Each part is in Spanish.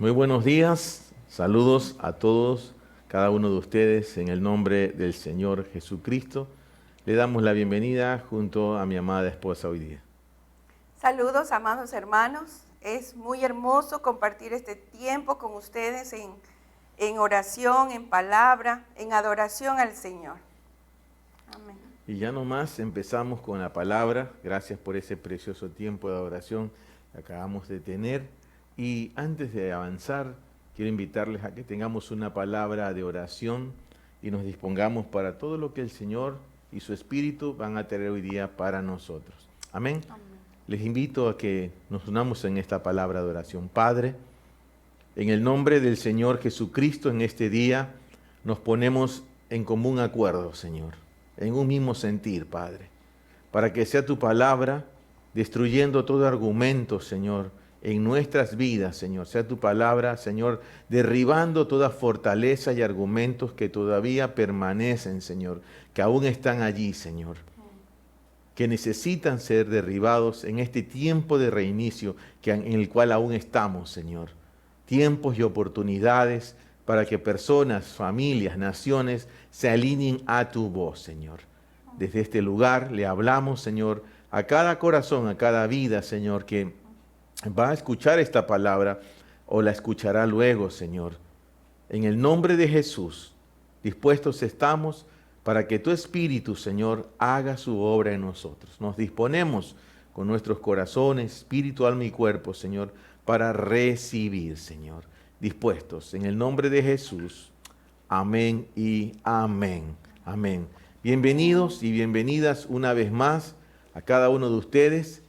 Muy buenos días, saludos a todos, cada uno de ustedes en el nombre del Señor Jesucristo. Le damos la bienvenida junto a mi amada esposa hoy día. Saludos, amados hermanos. Es muy hermoso compartir este tiempo con ustedes en oración, en palabra, en adoración al Señor. Amén. Y ya nomás empezamos con la palabra. Gracias por ese precioso tiempo de adoración que acabamos de tener. Y antes de avanzar, quiero invitarles a que tengamos una palabra de oración y nos dispongamos para todo lo que el Señor y su Espíritu van a tener hoy día para nosotros. Amén. Amén. Les invito a que nos unamos en esta palabra de oración. Padre, en el nombre del Señor Jesucristo, en este día nos ponemos en común acuerdo, Señor, en un mismo sentir, Padre, para que sea tu palabra destruyendo todo argumento, Señor, en nuestras vidas, Señor. Sea tu palabra, Señor, derribando toda fortaleza y argumentos que todavía permanecen, Señor, que aún están allí, Señor, que necesitan ser derribados en este tiempo de reinicio en el cual aún estamos, Señor. Tiempos y oportunidades para que personas, familias, naciones se alineen a tu voz, Señor. Desde este lugar le hablamos, Señor, a cada corazón, a cada vida, Señor, que va a escuchar esta palabra o la escuchará luego, Señor. En el nombre de Jesús, dispuestos estamos para que tu Espíritu, Señor, haga su obra en nosotros. Nos disponemos con nuestros corazones, espíritu, alma y cuerpo, Señor, para recibir, Señor. Dispuestos, en el nombre de Jesús. Amén y amén. Amén. Bienvenidos y bienvenidas una vez más a cada uno de ustedes.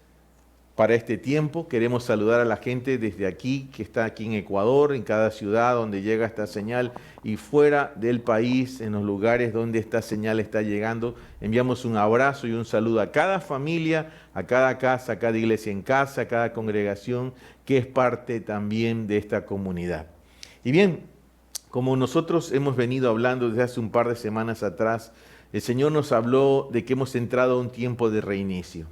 Para este tiempo queremos saludar a la gente desde aquí, que está aquí en Ecuador, en cada ciudad donde llega esta señal y fuera del país, en los lugares donde esta señal está llegando. Enviamos un abrazo y un saludo a cada familia, a cada casa, a cada iglesia en casa, a cada congregación que es parte también de esta comunidad. Y bien, como nosotros hemos venido hablando desde hace un par de semanas atrás, el Señor nos habló de que hemos entrado a un tiempo de reinicio.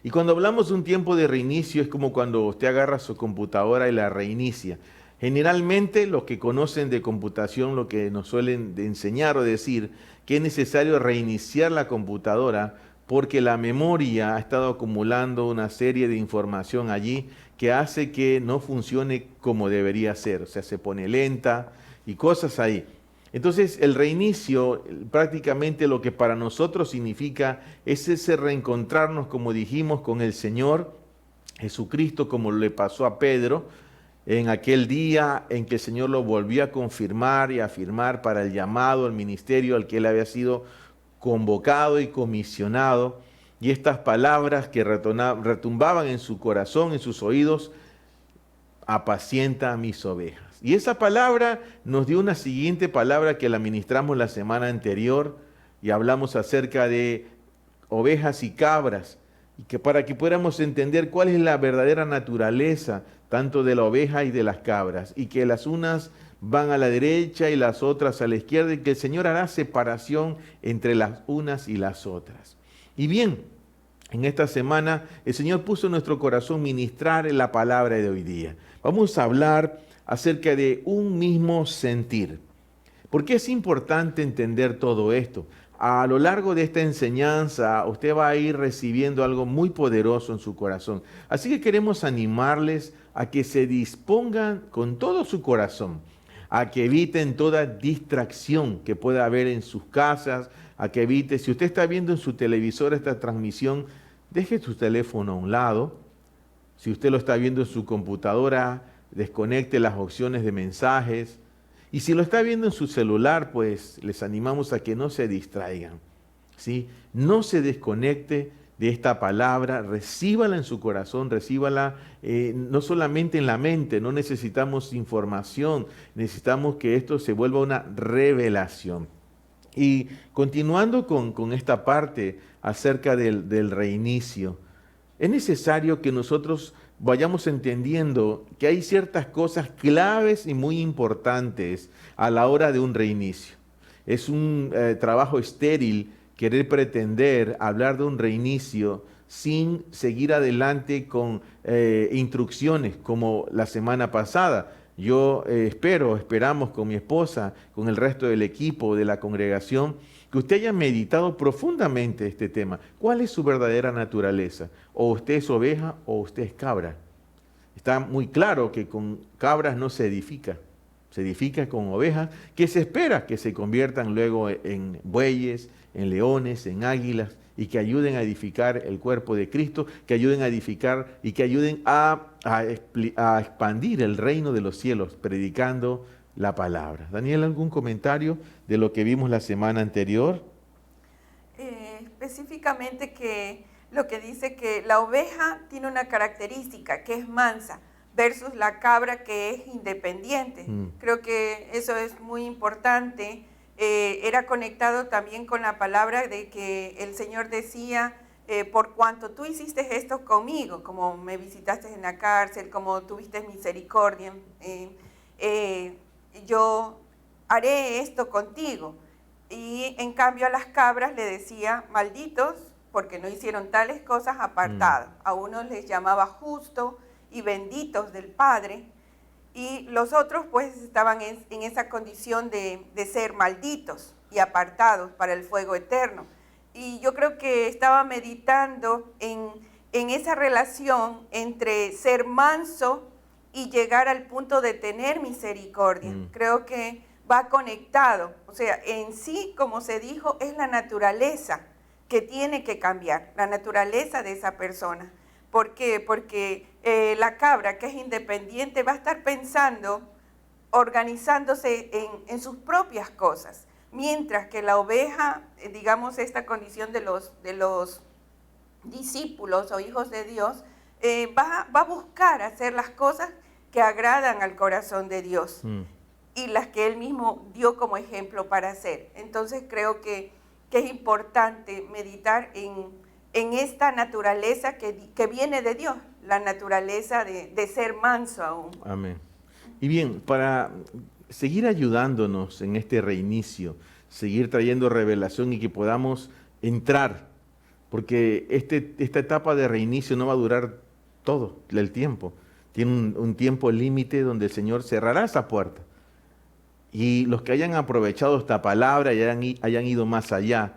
Y cuando hablamos de un tiempo de reinicio es como cuando usted agarra su computadora y la reinicia. Generalmente los que conocen de computación lo que nos suelen enseñar o decir que es necesario reiniciar la computadora porque la memoria ha estado acumulando una serie de información allí que hace que no funcione como debería ser. O sea, se pone lenta y cosas ahí. Entonces el reinicio prácticamente lo que para nosotros significa es ese reencontrarnos, como dijimos, con el Señor Jesucristo, como le pasó a Pedro en aquel día en que el Señor lo volvió a confirmar y afirmar para el llamado al ministerio al que él había sido convocado y comisionado. Y estas palabras que retumbaban en su corazón, en sus oídos: apacienta a mis ovejas. Y esa palabra nos dio una siguiente palabra que la ministramos la semana anterior y hablamos acerca de ovejas y cabras, y que para que pudiéramos entender cuál es la verdadera naturaleza tanto de la oveja y de las cabras, y que las unas van a la derecha y las otras a la izquierda, y que el Señor hará separación entre las unas y las otras. Y bien, en esta semana el Señor puso en nuestro corazón ministrar la palabra de hoy día. Vamos a hablar acerca de un mismo sentir. ¿Por qué es importante entender todo esto? A lo largo de esta enseñanza usted va a ir recibiendo algo muy poderoso en su corazón. Así que queremos animarles a que se dispongan con todo su corazón, a que eviten toda distracción que pueda haber en sus casas, a que evite, si usted está viendo en su televisor esta transmisión, deje su teléfono a un lado. Si usted lo está viendo en su computadora, desconecte las opciones de mensajes. Y si lo está viendo en su celular, pues les animamos a que no se distraigan, ¿sí? No se desconecte de esta palabra, recíbala en su corazón, recíbala no solamente en la mente. No necesitamos información, necesitamos que esto se vuelva una revelación. Y continuando con esta parte acerca del reinicio, es necesario que nosotros vayamos entendiendo que hay ciertas cosas claves y muy importantes a la hora de un reinicio. Es un trabajo estéril querer pretender hablar de un reinicio sin seguir adelante con instrucciones como la semana pasada. Yo esperamos con mi esposa, con el resto del equipo de la congregación, que usted haya meditado profundamente este tema. ¿Cuál es su verdadera naturaleza? O usted es oveja o usted es cabra. Está muy claro que con cabras no se edifica con ovejas, que se espera que se conviertan luego en bueyes, en leones, en águilas, y que ayuden a edificar el cuerpo de Cristo, que ayuden a edificar y que ayuden a expandir el reino de los cielos, predicando la palabra. Daniel, ¿algún comentario de lo que vimos la semana anterior? Específicamente que lo que dice que la oveja tiene una característica que es mansa versus la cabra que es independiente. Creo que eso es muy importante. Era conectado también con la palabra de que el Señor decía, por cuanto tú hiciste esto conmigo, como me visitaste en la cárcel, como tuviste misericordia, yo haré esto contigo. Y en cambio a las cabras le decía, malditos, porque no hicieron tales cosas, apartados. A unos les llamaba justo y benditos del Padre, y los otros pues estaban en esa condición de ser malditos y apartados para el fuego eterno. Y yo creo que estaba meditando en esa relación entre ser manso y llegar al punto de tener misericordia. Creo que va conectado, o sea, en sí, como se dijo, es la naturaleza que tiene que cambiar, la naturaleza de esa persona. ¿Por qué? Porque la cabra, que es independiente, va a estar pensando, organizándose en sus propias cosas, mientras que la oveja, digamos, esta condición de los discípulos o hijos de Dios, va a buscar hacer las cosas que agradan al corazón de Dios y las que Él mismo dio como ejemplo para hacer. Entonces creo que es importante meditar en esta naturaleza que viene de Dios, la naturaleza de ser manso aún. Amén. Y bien, para seguir ayudándonos en este reinicio, seguir trayendo revelación y que podamos entrar, porque esta etapa de reinicio no va a durar todo el tiempo. Tiene un tiempo límite donde el Señor cerrará esa puerta. Y los que hayan aprovechado esta palabra y hayan ido más allá,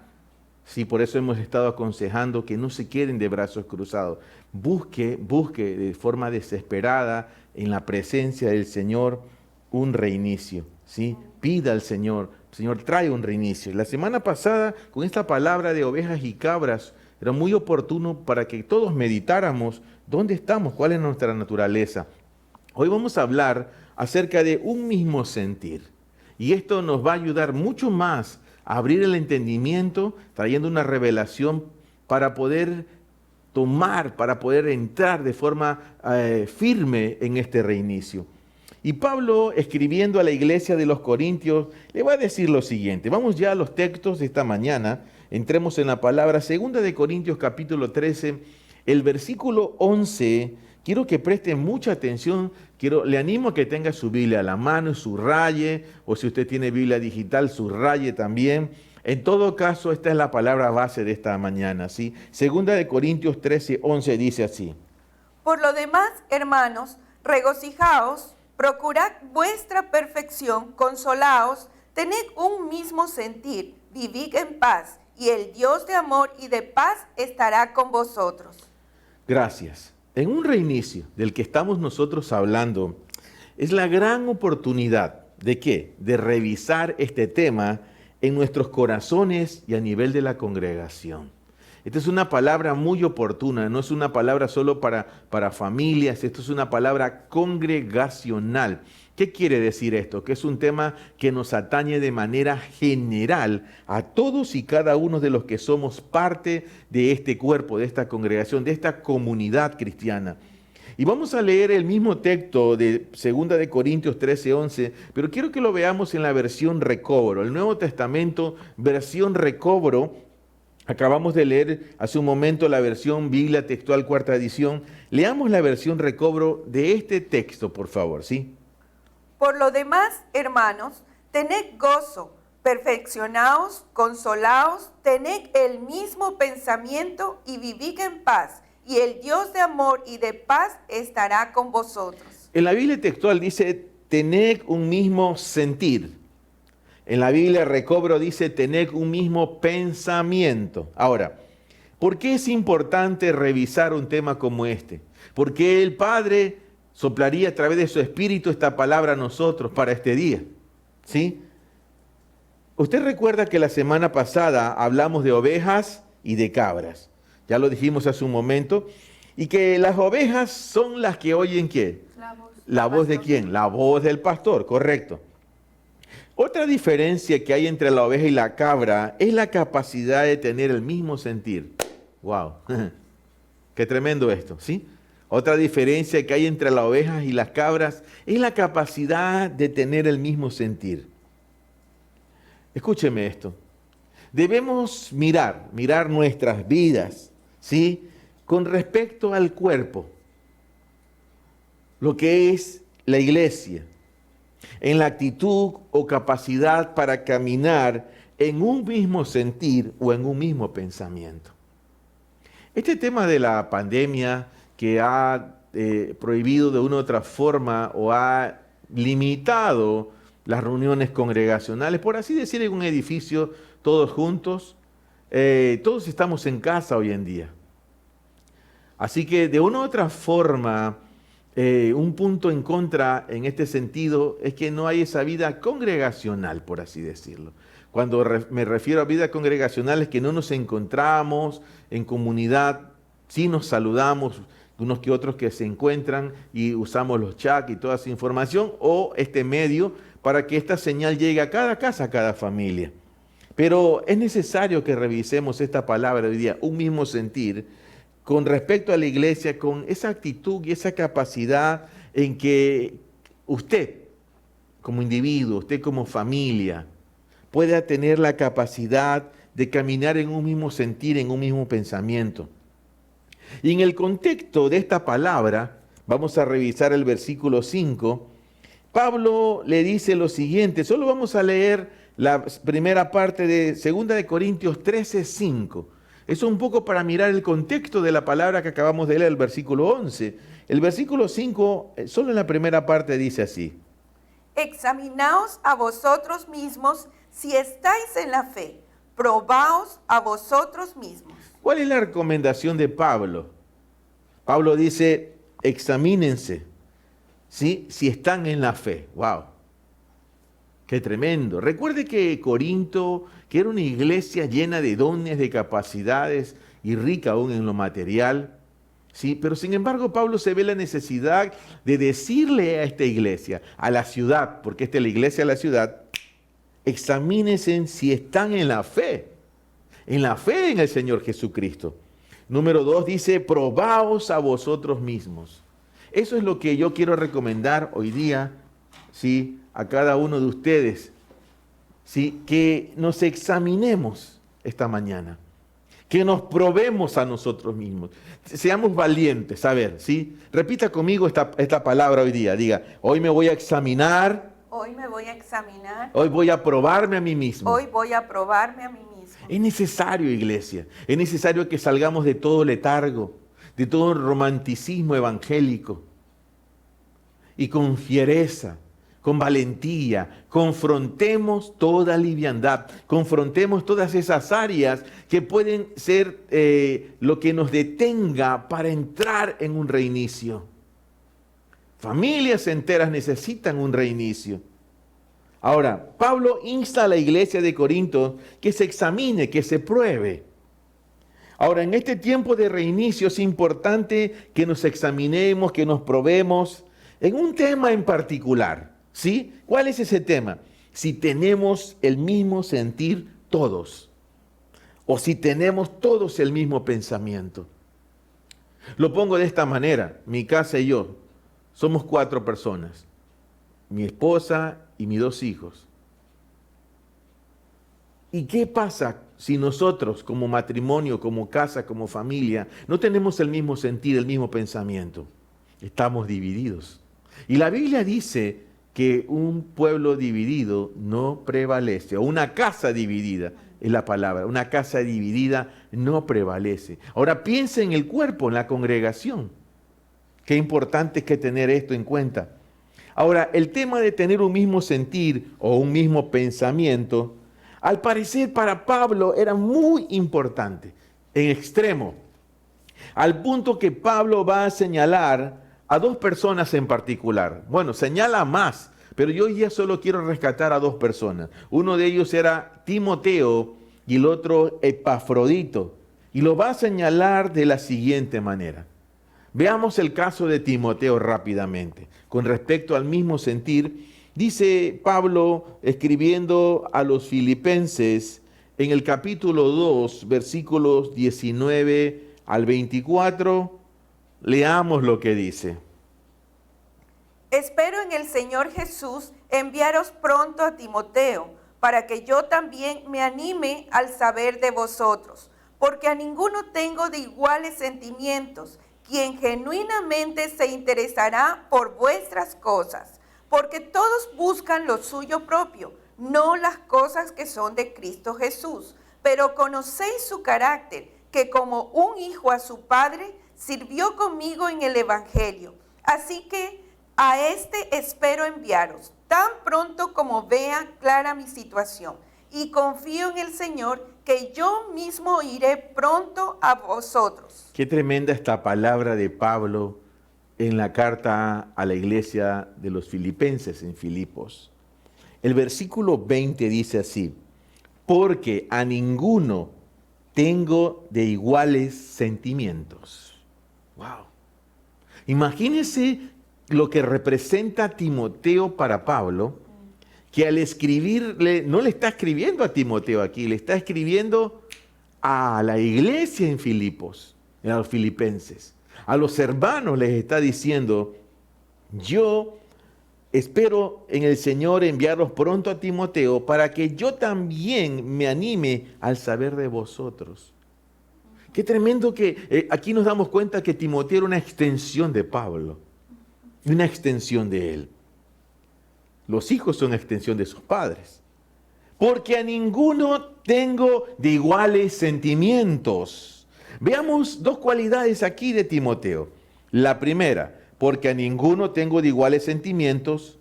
sí, por eso hemos estado aconsejando que no se queden de brazos cruzados. Busque de forma desesperada en la presencia del Señor un reinicio, ¿sí? Pida al Señor, Señor, trae un reinicio. La semana pasada, con esta palabra de ovejas y cabras, era muy oportuno para que todos meditáramos dónde estamos, cuál es nuestra naturaleza. Hoy vamos a hablar acerca de un mismo sentir. Y esto nos va a ayudar mucho más a abrir el entendimiento, trayendo una revelación para poder tomar, para poder entrar de forma firme en este reinicio. Y Pablo, escribiendo a la iglesia de los Corintios, le va a decir lo siguiente. Vamos ya a los textos de esta mañana. Entremos en la palabra. 2 de Corintios capítulo 13, el versículo 11. Quiero que presten mucha atención. Le animo a que tenga su Biblia a la mano, subraye, o si usted tiene Biblia digital, subraye también. En todo caso, esta es la palabra base de esta mañana, ¿sí? 2 de Corintios 13, 11 dice así. Por lo demás, hermanos, regocijaos, procurad vuestra perfección, consolaos, tened un mismo sentir, vivid en paz, y el Dios de amor y de paz estará con vosotros. Gracias. En un reinicio del que estamos nosotros hablando, es la gran oportunidad ¿de qué? De revisar este tema en nuestros corazones y a nivel de la congregación. Esta es una palabra muy oportuna, no es una palabra solo para familias, esto es una palabra congregacional. ¿Qué quiere decir esto? Que es un tema que nos atañe de manera general a todos y cada uno de los que somos parte de este cuerpo, de esta congregación, de esta comunidad cristiana. Y vamos a leer el mismo texto de 2 de Corintios 13, 11, pero quiero que lo veamos en la versión Recobro, el Nuevo Testamento, versión Recobro. Acabamos de leer hace un momento la versión Biblia Textual, cuarta edición. Leamos la versión Recobro de este texto, por favor, ¿sí? Por lo demás, hermanos, tened gozo, perfeccionaos, consolaos, tened el mismo pensamiento y vivid en paz, y el Dios de amor y de paz estará con vosotros. En la Biblia textual dice, tened un mismo sentir. En la Biblia Recobro dice tened un mismo pensamiento. Ahora, ¿por qué es importante revisar un tema como este? Porque el Padre soplaría a través de su Espíritu esta palabra a nosotros para este día. ¿Sí? Usted recuerda que la semana pasada hablamos de ovejas y de cabras. Ya lo dijimos hace un momento. Y que las ovejas son las que oyen ¿qué? ¿La voz de quién? La voz del pastor, correcto. Otra diferencia que hay entre la oveja y la cabra es la capacidad de tener el mismo sentir. ¡Wow! ¡Qué tremendo esto! ¿Sí? Otra diferencia que hay entre las ovejas y las cabras es la capacidad de tener el mismo sentir. Escúcheme esto. Debemos mirar nuestras vidas, ¿sí? Con respecto al cuerpo, lo que es la iglesia, en la actitud o capacidad para caminar en un mismo sentir o en un mismo pensamiento. Este tema de la pandemia que ha prohibido de una u otra forma o ha limitado las reuniones congregacionales, por así decir, en un edificio, todos juntos, todos estamos en casa hoy en día. Así que de una u otra forma, un punto en contra en este sentido es que no hay esa vida congregacional, por así decirlo. Cuando me refiero a vida congregacional es que no nos encontramos en comunidad, sí nos saludamos unos que otros que se encuentran y usamos los chats y toda esa información o este medio para que esta señal llegue a cada casa, a cada familia. Pero es necesario que revisemos esta palabra hoy día, un mismo sentir, con respecto a la iglesia, con esa actitud y esa capacidad en que usted, como individuo, usted como familia, pueda tener la capacidad de caminar en un mismo sentir, en un mismo pensamiento. Y en el contexto de esta palabra, vamos a revisar el versículo 5, Pablo le dice lo siguiente, solo vamos a leer la primera parte de 2 de Corintios 13:5. Eso un poco para mirar el contexto de la palabra que acabamos de leer, el versículo 11. El versículo 5, solo en la primera parte dice así. Examinaos a vosotros mismos si estáis en la fe. Probaos a vosotros mismos. ¿Cuál es la recomendación de Pablo? Pablo dice, examínense, ¿sí? Si están en la fe. ¡Wow! ¡Qué tremendo! Recuerde que Corinto, que era una iglesia llena de dones, de capacidades y rica aún en lo material, ¿sí? Pero sin embargo Pablo se ve la necesidad de decirle a esta iglesia, a la ciudad, porque esta es la iglesia de la ciudad, examínense si están en la fe en el Señor Jesucristo. Número 2 dice, probaos a vosotros mismos. Eso es lo que yo quiero recomendar hoy día, ¿sí? A cada uno de ustedes, ¿sí? Que nos examinemos esta mañana, que nos probemos a nosotros mismos, seamos valientes, a ver, ¿sí? Repita conmigo esta palabra hoy día, diga, hoy me voy a examinar. Hoy me voy a examinar. Hoy voy a probarme a mí mismo. Hoy voy a probarme a mí mismo. Es necesario, iglesia, es necesario que salgamos de todo letargo, de todo romanticismo evangélico y con fiereza, con valentía, confrontemos toda liviandad, confrontemos todas esas áreas que pueden ser lo que nos detenga para entrar en un reinicio. Familias enteras necesitan un reinicio. Ahora, Pablo insta a la iglesia de Corinto que se examine, que se pruebe. Ahora, en este tiempo de reinicio es importante que nos examinemos, que nos probemos en un tema en particular, ¿sí? ¿Cuál es ese tema? Si tenemos el mismo sentir todos, o si tenemos todos el mismo pensamiento. Lo pongo de esta manera, mi casa y yo, somos 4 personas, mi esposa y mis 2 hijos. ¿Y qué pasa si nosotros como matrimonio, como casa, como familia, no tenemos el mismo sentir, el mismo pensamiento? Estamos divididos. Y la Biblia dice que un pueblo dividido no prevalece, o una casa dividida, es la palabra, una casa dividida no prevalece. Ahora piensa en el cuerpo, en la congregación. Qué importante es que tener esto en cuenta. Ahora, el tema de tener un mismo sentir o un mismo pensamiento, al parecer para Pablo era muy importante, en extremo, al punto que Pablo va a señalar a dos personas en particular. Bueno, señala más, pero yo ya solo quiero rescatar a dos personas. Uno de ellos era Timoteo y el otro Epafrodito. Y lo va a señalar de la siguiente manera. Veamos el caso de Timoteo rápidamente. Con respecto al mismo sentir, dice Pablo escribiendo a los filipenses en el capítulo 2, versículos 19 al 24, leamos lo que dice. Espero en el Señor Jesús enviaros pronto a Timoteo, para que yo también me anime al saber de vosotros, porque a ninguno tengo de iguales sentimientos, quien genuinamente se interesará por vuestras cosas, porque todos buscan lo suyo propio, no las cosas que son de Cristo Jesús. Pero conocéis su carácter, que como un hijo a su padre, sirvió conmigo en el Evangelio. Así que a este espero enviaros, tan pronto como vea clara mi situación. Y confío en el Señor, que yo mismo iré pronto a vosotros. Qué tremenda esta palabra de Pablo en la carta a la iglesia de los filipenses en Filipos. El versículo 20 dice así: porque a ninguno tengo de iguales sentimientos. Wow. Imagínense lo que representa Timoteo para Pablo, que al escribirle, no le está escribiendo a Timoteo aquí, le está escribiendo a la iglesia en Filipos, a los filipenses. A los hermanos les está diciendo: yo espero en el Señor enviaros pronto a Timoteo para que yo también me anime al saber de vosotros. Qué tremendo que aquí nos damos cuenta que Timoteo era una extensión de Pablo, una extensión de él. Los hijos son extensión de sus padres. Porque a ninguno tengo de iguales sentimientos. Veamos dos cualidades aquí de Timoteo. La primera, porque a ninguno tengo de iguales sentimientos.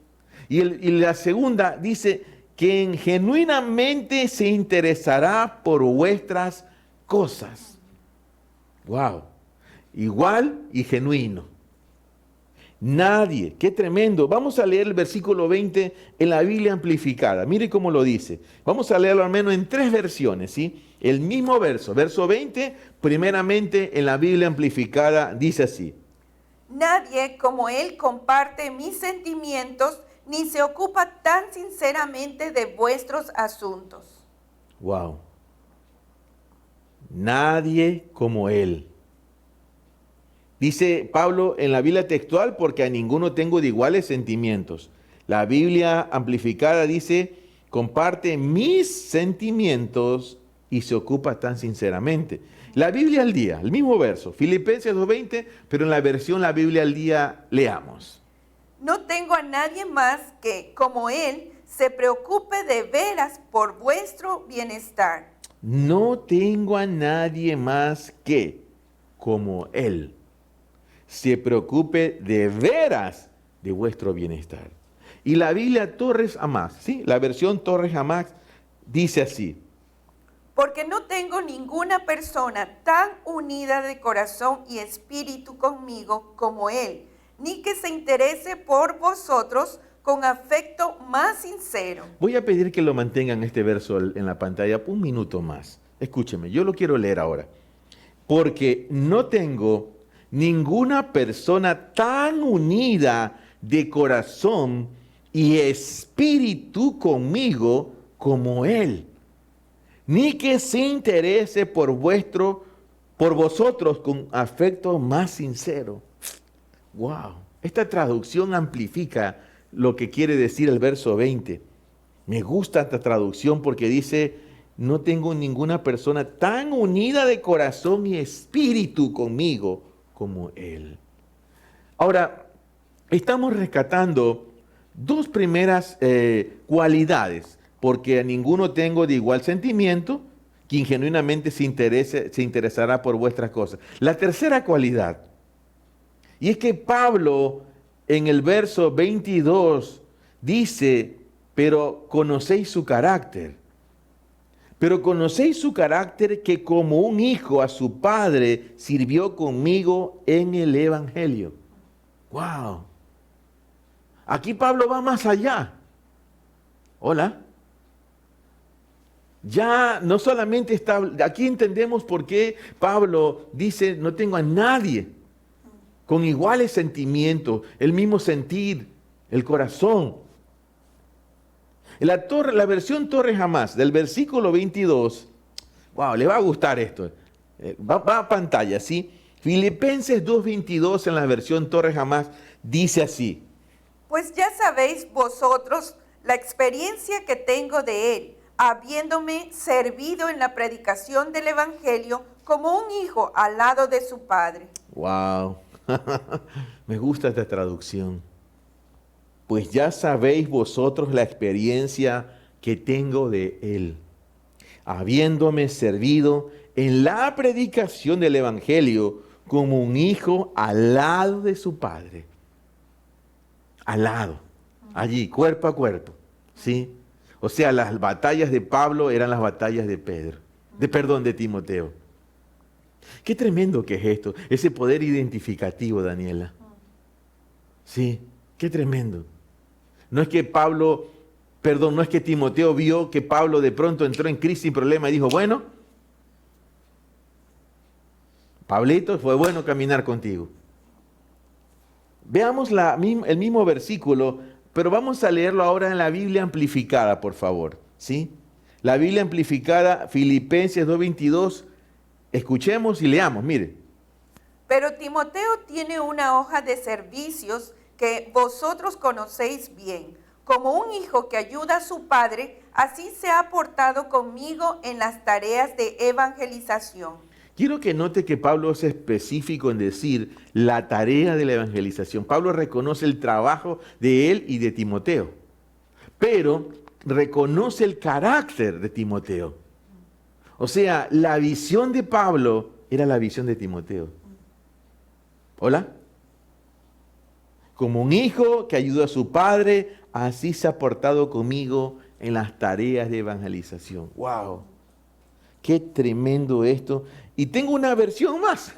Y la segunda dice, quien genuinamente se interesará por vuestras cosas. Wow, igual y genuino. Nadie, qué tremendo. Vamos a leer el versículo 20 en la Biblia amplificada. Mire cómo lo dice. Vamos a leerlo al menos en 3 versiones, ¿sí? El mismo verso, verso 20, primeramente en la Biblia amplificada, dice así. Nadie como él comparte mis sentimientos, ni se ocupa tan sinceramente de vuestros asuntos. Wow. Nadie como él. Dice Pablo en la Biblia textual, porque a ninguno tengo de iguales sentimientos. La Biblia amplificada dice, comparte mis sentimientos y se ocupa tan sinceramente. La Biblia al día, el mismo verso, Filipenses 2:20, pero en la versión La Biblia al día leamos. No tengo a nadie más que, como él, se preocupe de veras por vuestro bienestar. No tengo a nadie más que, como él, se preocupe de veras de vuestro bienestar. Y la Biblia Torres Amax, ¿sí? La versión Torres Amax dice así. Porque no tengo ninguna persona tan unida de corazón y espíritu conmigo como él, ni que se interese por vosotros con afecto más sincero. Voy a pedir que lo mantengan este verso en la pantalla un minuto más. Escúcheme, yo lo quiero leer ahora. Porque no tengo ninguna persona tan unida de corazón y espíritu conmigo como él, ni que se interese por vosotros con afecto más sincero. Wow, esta traducción amplifica lo que quiere decir el verso 20. Me gusta esta traducción porque dice, no tengo ninguna persona tan unida de corazón y espíritu conmigo como él. Ahora, estamos rescatando 2 primeras cualidades, porque a ninguno tengo de igual sentimiento, quien genuinamente se interesará por vuestras cosas. La tercera cualidad, y es que Pablo en el verso 22 dice, pero conocéis su carácter. Pero conocéis su carácter, que como un hijo a su padre sirvió conmigo en el Evangelio. ¡Wow! Aquí Pablo va más allá. Hola. Ya no solamente está, aquí entendemos por qué Pablo dice, no tengo a nadie con iguales sentimientos, el mismo sentir, el corazón. La versión Torres Jamás, del versículo 22, wow, le va a gustar esto. Va a pantalla, ¿sí? Filipenses 2:22 en la versión Torres Jamás dice así. Pues ya sabéis vosotros la experiencia que tengo de él, habiéndome servido en la predicación del Evangelio como un hijo al lado de su padre. Wow, me gusta esta traducción. Pues ya sabéis vosotros la experiencia que tengo de él, habiéndome servido en la predicación del Evangelio como un hijo al lado de su padre. Al lado, allí, cuerpo a cuerpo, ¿sí? O sea, las batallas de Pablo eran las batallas de Pedro, de Timoteo. Qué tremendo que es esto, ese poder identificativo, Daniela. Sí, qué tremendo. No es que no es que Timoteo vio que Pablo de pronto entró en crisis y problema y dijo, bueno, Pablito, fue bueno caminar contigo. Veamos el mismo versículo, pero vamos a leerlo ahora en la Biblia amplificada, por favor, ¿sí? La Biblia amplificada, Filipenses 2:22, escuchemos y leamos, mire. Pero Timoteo tiene una hoja de servicios que vosotros conocéis bien. Como un hijo que ayuda a su padre, así se ha portado conmigo en las tareas de evangelización. Quiero que note que Pablo es específico en decir la tarea de la evangelización. Pablo reconoce el trabajo de él y de Timoteo, pero reconoce el carácter de Timoteo. O sea, la visión de Pablo era la visión de Timoteo. ¿Hola? Como un hijo que ayuda a su padre, así se ha portado conmigo en las tareas de evangelización. ¡Wow! ¡Qué tremendo esto! Y tengo una versión más.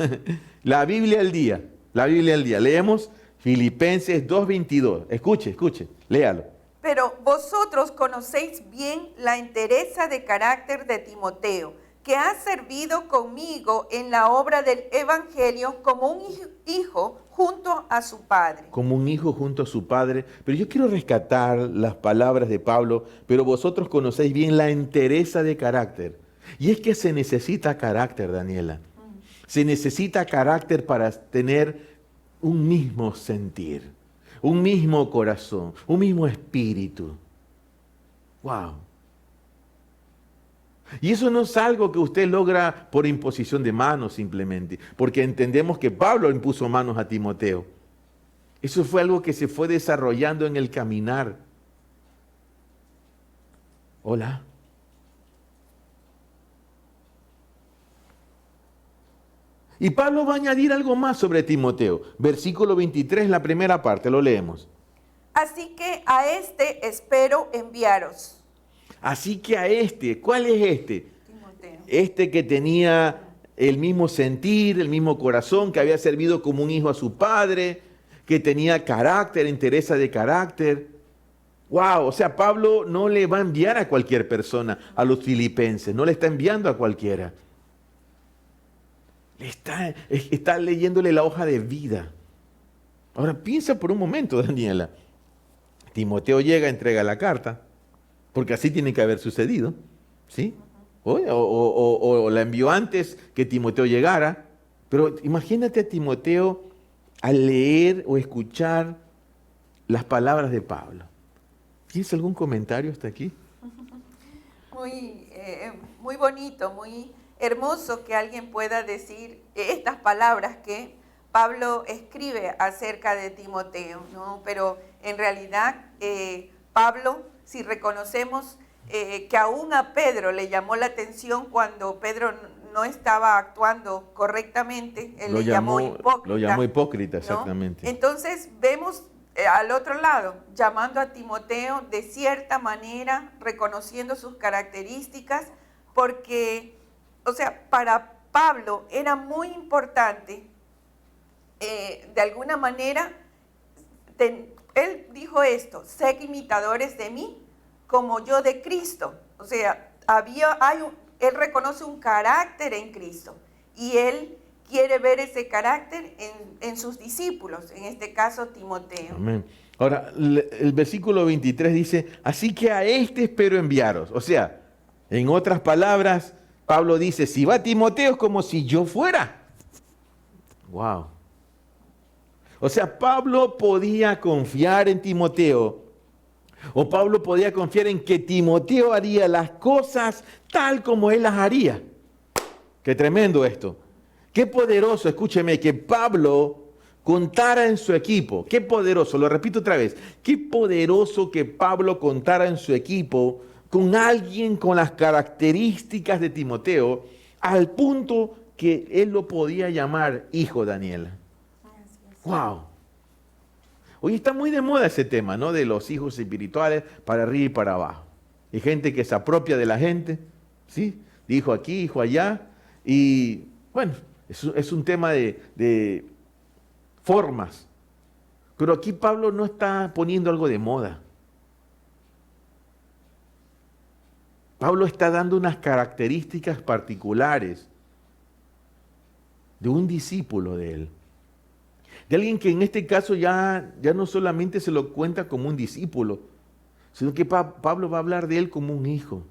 La Biblia al día. La Biblia al día. Leemos Filipenses 2:22. Escuche, léalo. Pero vosotros conocéis bien la entereza de carácter de Timoteo, que ha servido conmigo en la obra del Evangelio como un hijo junto a su padre. Como un hijo junto a su padre. Pero yo quiero rescatar las palabras de Pablo, pero vosotros conocéis bien la entereza de carácter. Y es que se necesita carácter, Daniela. Se necesita carácter para tener un mismo sentir, un mismo corazón, un mismo espíritu. ¡Wow! Y eso no es algo que usted logra por imposición de manos simplemente, porque entendemos que Pablo impuso manos a Timoteo. Eso fue algo que se fue desarrollando en el caminar. Hola. Y Pablo va a añadir algo más sobre Timoteo. Versículo 23, la primera parte, lo leemos. Así que a este espero enviaros. Así que a este, ¿cuál es este? Timoteo. Este que tenía el mismo sentir, el mismo corazón, que había servido como un hijo a su padre, que tenía carácter, entereza de carácter. ¡Wow! O sea, Pablo no le va a enviar a cualquier persona, a los filipenses, no le está enviando a cualquiera. Está leyéndole la hoja de vida. Ahora piensa por un momento, Daniela. Timoteo llega, entrega la carta, porque así tiene que haber sucedido, ¿sí? O la envió antes que Timoteo llegara. Pero imagínate a Timoteo al leer o escuchar las palabras de Pablo. ¿Tienes algún comentario hasta aquí? Muy bonito, muy hermoso que alguien pueda decir estas palabras que Pablo escribe acerca de Timoteo, ¿no? Pero en realidad Pablo, si reconocemos que aún a Pedro le llamó la atención cuando Pedro no estaba actuando correctamente, él le llamó hipócrita. Lo llamó hipócrita, ¿no? exactamente. Entonces vemos al otro lado, llamando a Timoteo de cierta manera, reconociendo sus características, porque, o sea, para Pablo era muy importante, de alguna manera, él dijo esto: sed imitadores de mí, como yo de Cristo. O sea, él reconoce un carácter en Cristo, y él quiere ver ese carácter en sus discípulos, en este caso Timoteo. Amén. Ahora, el versículo 23 dice, así que a este espero enviaros. O sea, en otras palabras, Pablo dice, si va Timoteo es como si yo fuera. Wow. O sea, Pablo podía confiar en Timoteo, o Pablo podía confiar en que Timoteo haría las cosas tal como él las haría. Qué tremendo esto. Qué poderoso, escúcheme, que Pablo contara en su equipo. Qué poderoso, lo repito otra vez. Qué poderoso que Pablo contara en su equipo con alguien con las características de Timoteo, al punto que él lo podía llamar hijo Daniel. Wow. Hoy está muy de moda ese tema, ¿no? De los hijos espirituales para arriba y para abajo. Hay gente que se apropia de la gente, ¿sí? Dijo aquí, dijo allá. Y bueno, es un tema de formas. Pero aquí Pablo no está poniendo algo de moda. Pablo está dando unas características particulares de un discípulo de él. De alguien que en este caso ya no solamente se lo cuenta como un discípulo, sino que Pablo va a hablar de él como un hijo.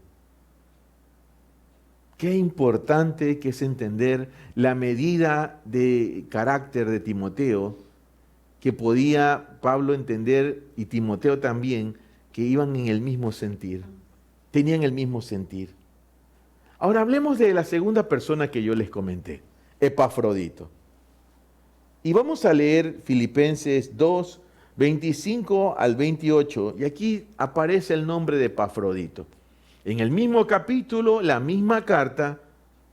Qué importante que es entender la medida de carácter de Timoteo, que podía Pablo entender, y Timoteo también, que iban en el mismo sentir, tenían el mismo sentir. Ahora hablemos de la segunda persona que yo les comenté, Epafrodito. Y vamos a leer Filipenses 2, 25 al 28, y aquí aparece el nombre de Epafrodito. En el mismo capítulo, la misma carta,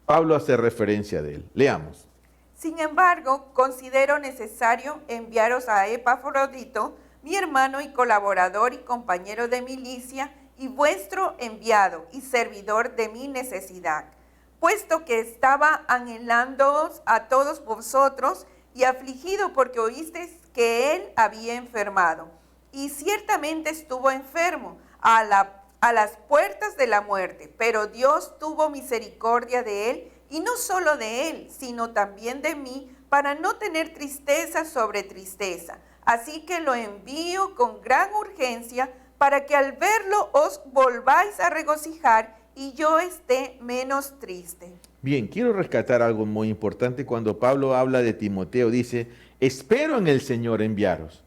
Pablo hace referencia de él. Leamos. Sin embargo, considero necesario enviaros a Epafrodito, mi hermano y colaborador y compañero de milicia, y vuestro enviado y servidor de mi necesidad, puesto que estaba anhelándoos a todos vosotros y afligido porque oísteis que él había enfermado. Y ciertamente estuvo enfermo a las puertas de la muerte, pero Dios tuvo misericordia de él, y no solo de él, sino también de mí, para no tener tristeza sobre tristeza. Así que lo envío con gran urgencia, para que al verlo os volváis a regocijar y yo esté menos triste. Bien, quiero rescatar algo muy importante. Cuando Pablo habla de Timoteo, dice, espero en el Señor enviaros.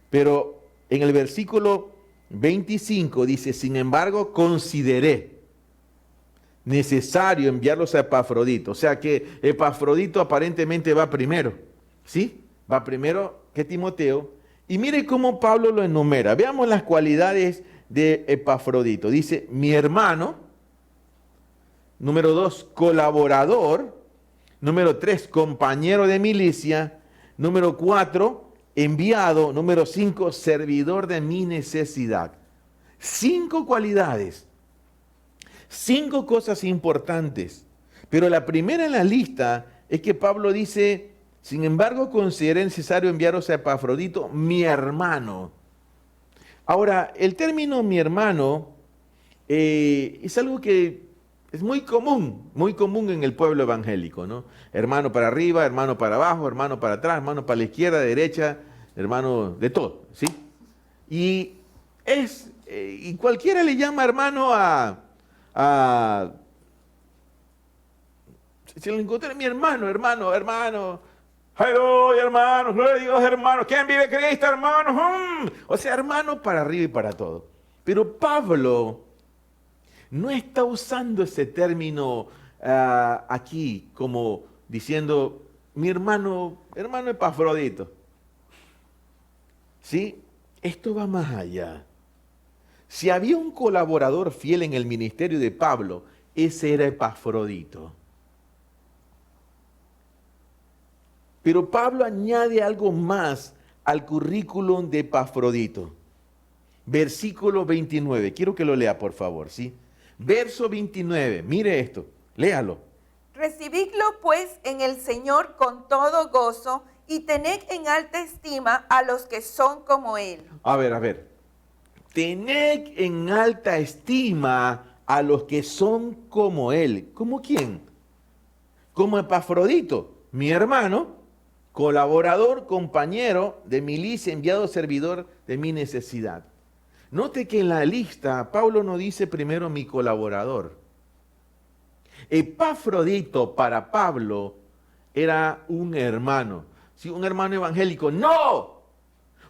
Pero en el versículo 25 dice, sin embargo, consideré necesario enviarlos a Epafrodito. O sea que Epafrodito aparentemente va primero, ¿sí? Va primero que Timoteo. Y mire cómo Pablo lo enumera. Veamos las cualidades de Epafrodito. Dice, mi hermano. Número 2, colaborador. Número 3, compañero de milicia. Número 4, enviado. Número 5, servidor de mi necesidad. 5 cualidades. 5 cosas importantes. Pero la primera en la lista es que Pablo dice, sin embargo, consideré necesario enviaros a Epafrodito, mi hermano. Ahora, el término mi hermano es algo que es muy común en el pueblo evangélico, ¿no? Hermano para arriba, hermano para abajo, hermano para atrás, hermano para la izquierda, derecha, hermano de todo, ¿sí? Y cualquiera le llama hermano si lo encontré, mi hermano. ¡Aleluya, hermanos! ¡Gloria a Dios, hermanos! ¿Quién vive Cristo, hermanos? O sea, hermano para arriba y para todo. Pero Pablo no está usando ese término aquí como diciendo, mi hermano Epafrodito. ¿Sí? Esto va más allá. Si había un colaborador fiel en el ministerio de Pablo, ese era Epafrodito. Pero Pablo añade algo más al currículum de Epafrodito. Versículo 29. Quiero que lo lea, por favor, ¿sí? Verso 29. Mire esto. Léalo. Recibidlo pues en el Señor con todo gozo y tened en alta estima a los que son como Él. A ver. Tened en alta estima a los que son como Él. ¿Como quién? Como Epafrodito, mi hermano, colaborador, compañero de milicia, enviado servidor de mi necesidad. Note que en la lista Pablo no dice primero mi colaborador. Epafrodito para Pablo era un hermano. ¿Sí? Un hermano evangélico. ¡No!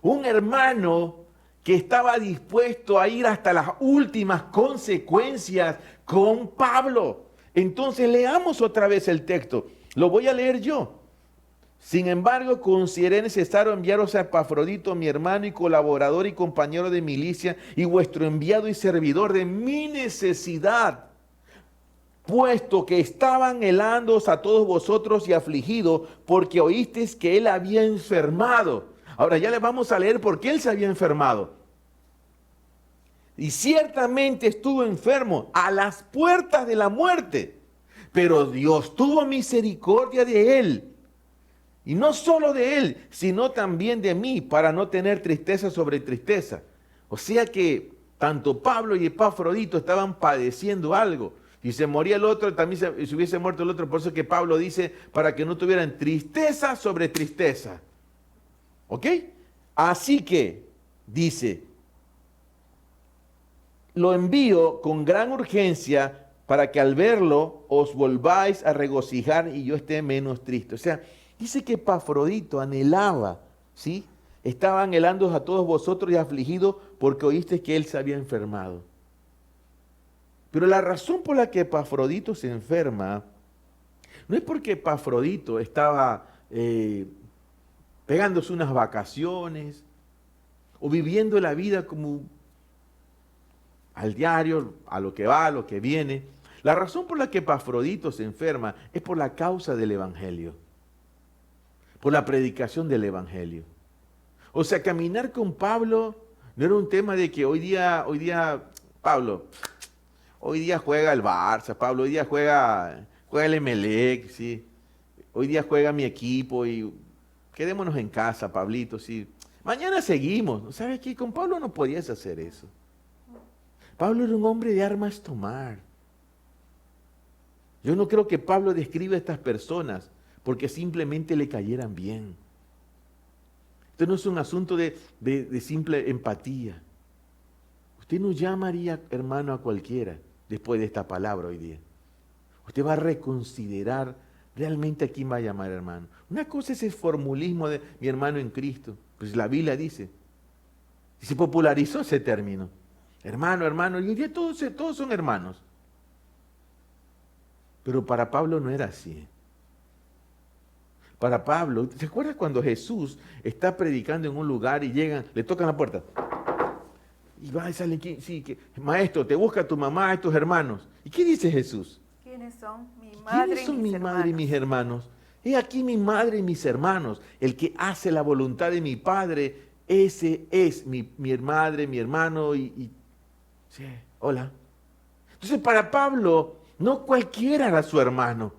Un hermano que estaba dispuesto a ir hasta las últimas consecuencias con Pablo. Entonces leamos otra vez el texto. Lo voy a leer yo. Sin embargo, consideré necesario enviaros a Epafrodito, mi hermano y colaborador y compañero de milicia, y vuestro enviado y servidor de mi necesidad, puesto que estaba anhelándoos a todos vosotros y afligido, porque oísteis que él había enfermado. Ahora ya le vamos a leer por qué él se había enfermado. Y ciertamente estuvo enfermo a las puertas de la muerte, pero Dios tuvo misericordia de él. Y no solo de él, sino también de mí, para no tener tristeza sobre tristeza. O sea que tanto Pablo y Epafrodito estaban padeciendo algo. Y se moría el otro, también se hubiese muerto el otro. Por eso que Pablo dice, para que no tuvieran tristeza sobre tristeza. ¿Ok? Así que, dice, lo envío con gran urgencia para que al verlo os volváis a regocijar y yo esté menos triste. O sea, dice que Epafrodito anhelaba, ¿sí? Estaba anhelando a todos vosotros y afligido porque oíste que él se había enfermado. Pero la razón por la que Epafrodito se enferma no es porque Epafrodito estaba pegándose unas vacaciones o viviendo la vida como al diario, a lo que va, a lo que viene. La razón por la que Epafrodito se enferma es por la causa del Evangelio, por la predicación del Evangelio. O sea, caminar con Pablo no era un tema de que hoy día, Pablo, hoy día juega el Barça, Pablo, hoy día juega el Emelec, ¿sí? Hoy día juega mi equipo y quedémonos en casa, Pablito, ¿sí? Mañana seguimos. ¿Sabes qué? Con Pablo no podías hacer eso. Pablo era un hombre de armas tomar. Yo no creo que Pablo describa a estas personas porque simplemente le cayeran bien. Esto no es un asunto de simple empatía. Usted no llamaría hermano a cualquiera después de esta palabra hoy día. Usted va a reconsiderar realmente a quién va a llamar hermano. Una cosa es el formulismo de mi hermano en Cristo. Pues la Biblia dice, y se popularizó ese término. Hermano, y hoy día todos son hermanos. Pero para Pablo no era así. Para Pablo, ¿te acuerdas cuando Jesús está predicando en un lugar y llegan, le tocan la puerta? Y va y sale, sí, maestro, te busca tu mamá y tus hermanos. ¿Y qué dice Jesús? ¿Quiénes son mi madre ¿Quiénes son y mis mi madre y mis hermanos? He aquí mi madre y mis hermanos. El que hace la voluntad de mi Padre, ese es mi madre, mi hermano sí, hola. Entonces para Pablo, no cualquiera era su hermano.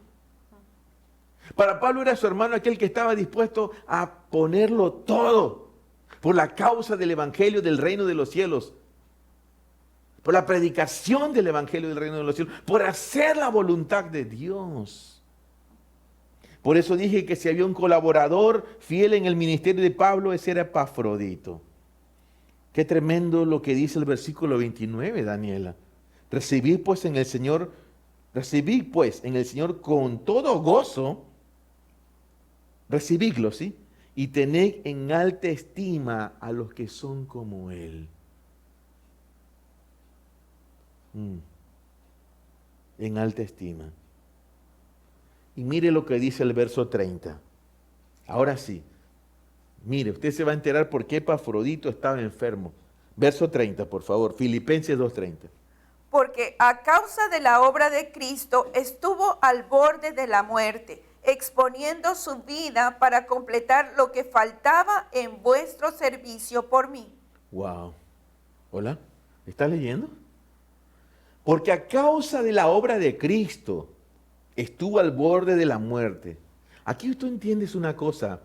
Para Pablo era su hermano aquel que estaba dispuesto a ponerlo todo por la causa del evangelio del reino de los cielos, por la predicación del evangelio del reino de los cielos, por hacer la voluntad de Dios. Por eso dije que si había un colaborador fiel en el ministerio de Pablo, ese era Epafrodito. Qué tremendo lo que dice el versículo 29, Daniela. Recibid pues en el Señor con todo gozo, recibidlo, ¿sí? Y tened en alta estima a los que son como Él. En alta estima. Y mire lo que dice el verso 30. Ahora sí. Mire, usted se va a enterar por qué Epafrodito estaba enfermo. Verso 30, por favor. Filipenses 2:30. Porque a causa de la obra de Cristo estuvo al borde de la muerte. exponiendo su vida para completar lo que faltaba en vuestro servicio por mí. Wow. Hola, ¿estás leyendo? Porque a causa de la obra de Cristo estuvo al borde de la muerte. Aquí tú entiendes una cosa,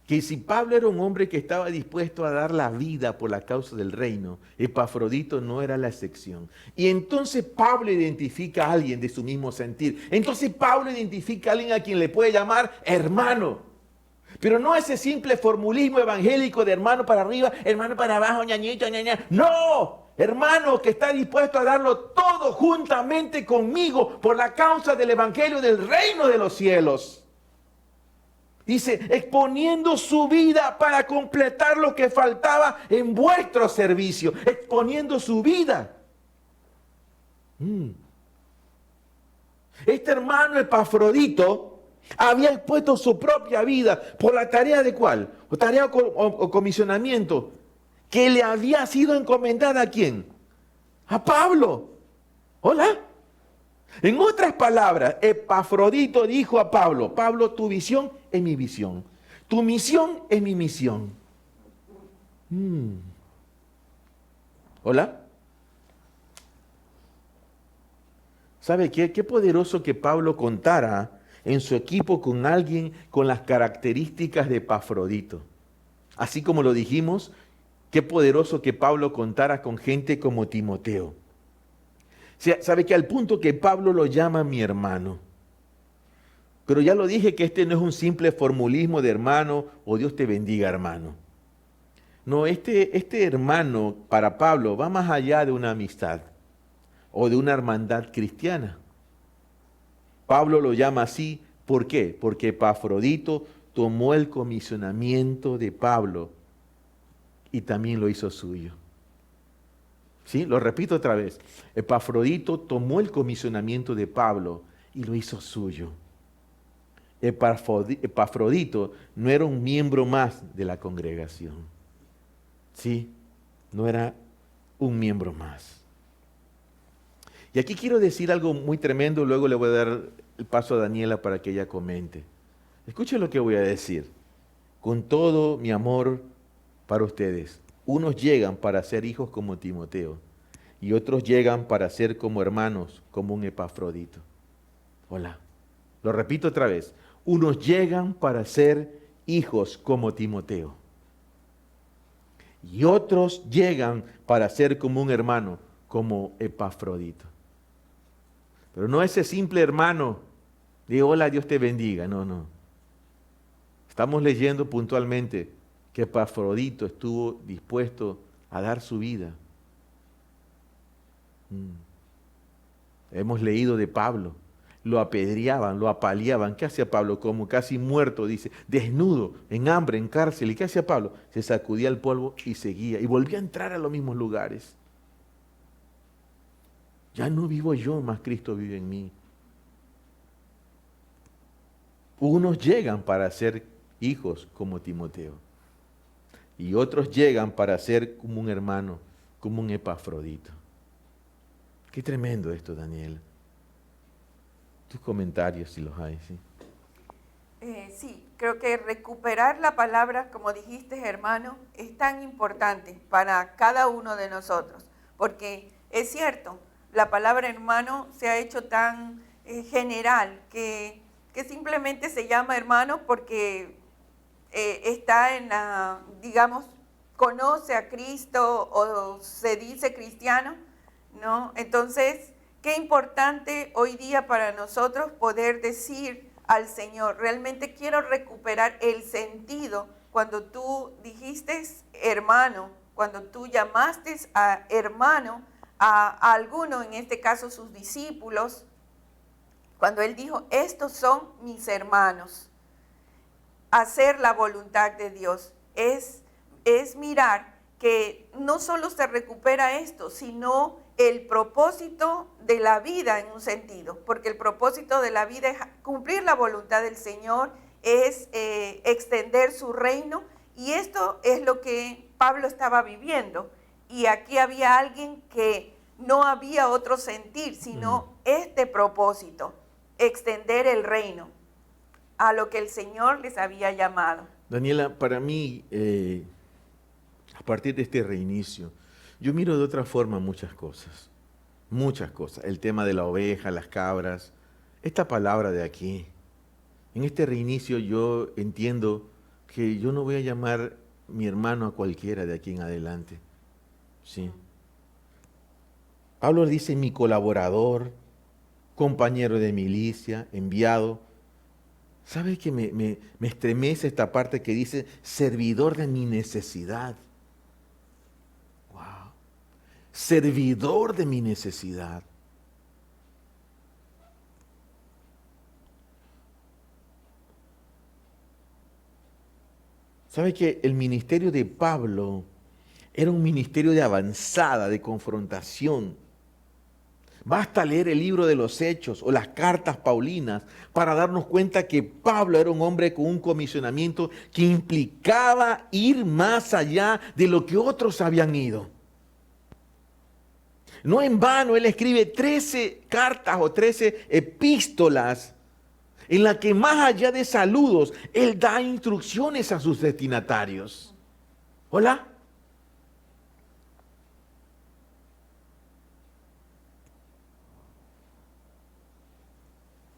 que si Pablo era un hombre que estaba dispuesto a dar la vida por la causa del reino, Epafrodito no era la excepción. Y entonces Pablo identifica a alguien de su mismo sentir. Entonces Pablo identifica a alguien a quien le puede llamar hermano. Pero no ese simple formulismo evangélico de hermano para arriba, hermano para abajo, ñañito, ñaña. No, hermano que está dispuesto a darlo todo juntamente conmigo por la causa del evangelio del reino de los cielos. Dice, exponiendo su vida para completar lo que faltaba en vuestro servicio. Exponiendo su vida. Este hermano Epafrodito había expuesto su propia vida por la tarea de ¿cuál? O tarea o comisionamiento que le había sido encomendada ¿a quién? A Pablo. ¿Hola? En otras palabras, Epafrodito dijo a Pablo, Pablo, tu visión es mi visión, tu misión es mi misión. ¿Hola? ¿Sabe qué? Qué poderoso que Pablo contara en su equipo con alguien con las características de Epafrodito. Así como lo dijimos, qué poderoso que Pablo contara con gente como Timoteo. Sabe que al punto que Pablo lo llama mi hermano. Pero ya lo dije que este no es un simple formulismo de hermano o Dios te bendiga hermano. No, este hermano para Pablo va más allá de una amistad o de una hermandad cristiana. Pablo lo llama así, ¿por qué? Porque Epafrodito tomó el comisionamiento de Pablo y también lo hizo suyo. ¿Sí? Lo repito otra vez. Epafrodito tomó el comisionamiento de Pablo y lo hizo suyo. Epafrodito no era un miembro más de la congregación. ¿Sí? No era un miembro más. Y aquí quiero decir algo muy tremendo, luego le voy a dar el paso a Daniela para que ella comente. Escuchen lo que voy a decir. Con todo mi amor para ustedes. Unos llegan para ser hijos como Timoteo y otros llegan para ser como hermanos, como un Epafrodito. Hola, lo repito otra vez. Unos llegan para ser hijos como Timoteo y otros llegan para ser como un hermano, como Epafrodito. Pero no ese simple hermano de hola, Dios te bendiga. No, no. Estamos leyendo puntualmente que Epafrodito estuvo dispuesto a dar su vida. Hemos leído de Pablo, lo apedreaban, lo apaleaban. ¿Qué hacía Pablo? Como casi muerto, dice, desnudo, en hambre, en cárcel. ¿Y qué hacía Pablo? Se sacudía el polvo y seguía, y volvía a entrar a los mismos lugares. Ya no vivo yo, más Cristo vive en mí. Unos llegan para ser hijos como Timoteo. Y otros llegan para ser como un hermano, como un Epafrodito. Qué tremendo esto, Daniel. Tus comentarios, si los hay, ¿sí? Sí, creo que recuperar la palabra, como dijiste, hermano, es tan importante para cada uno de nosotros. Porque es cierto, la palabra hermano se ha hecho tan general que simplemente se llama hermano porque está en la, digamos, conoce a Cristo o se dice cristiano, ¿no? Entonces, qué importante hoy día para nosotros poder decir al Señor, realmente quiero recuperar el sentido cuando tú dijiste hermano, cuando tú llamaste a hermano a alguno, en este caso sus discípulos, cuando Él dijo, estos son mis hermanos. Hacer la voluntad de Dios es mirar que no solo se recupera esto, sino el propósito de la vida en un sentido, porque el propósito de la vida es cumplir la voluntad del Señor, es extender su reino, y esto es lo que Pablo estaba viviendo. Y aquí había alguien que no había otro sentir, sino este propósito, extender el reino. a lo que el Señor les había llamado. Daniela, para mí, a partir de este reinicio, yo miro de otra forma muchas cosas. Muchas cosas. El tema de la oveja, las cabras, esta palabra de aquí. En este reinicio yo entiendo que yo no voy a llamar mi hermano a cualquiera de aquí en adelante. Sí. Pablo dice mi colaborador, compañero de milicia, enviado. ¿Sabe que me estremece esta parte que dice servidor de mi necesidad? Wow. Servidor de mi necesidad. ¿Sabe que el ministerio de Pablo era un ministerio de avanzada, de confrontación? Basta leer el libro de los Hechos o las cartas paulinas para darnos cuenta que Pablo era un hombre con un comisionamiento que implicaba ir más allá de lo que otros habían ido. No en vano, él escribe 13 cartas o 13 epístolas en las que más allá de saludos, él da instrucciones a sus destinatarios. ¿Hola?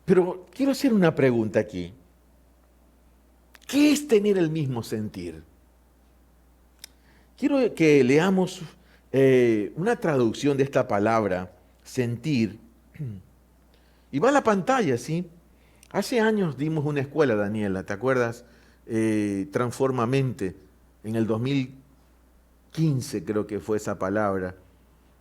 Pero quiero hacer una pregunta aquí. ¿Qué es tener el mismo sentir? Quiero que leamos una traducción de esta palabra, sentir. Y va a la pantalla, ¿sí? Hace años dimos una escuela, Daniela, ¿te acuerdas? Transformamente, en el 2015 creo que fue esa palabra.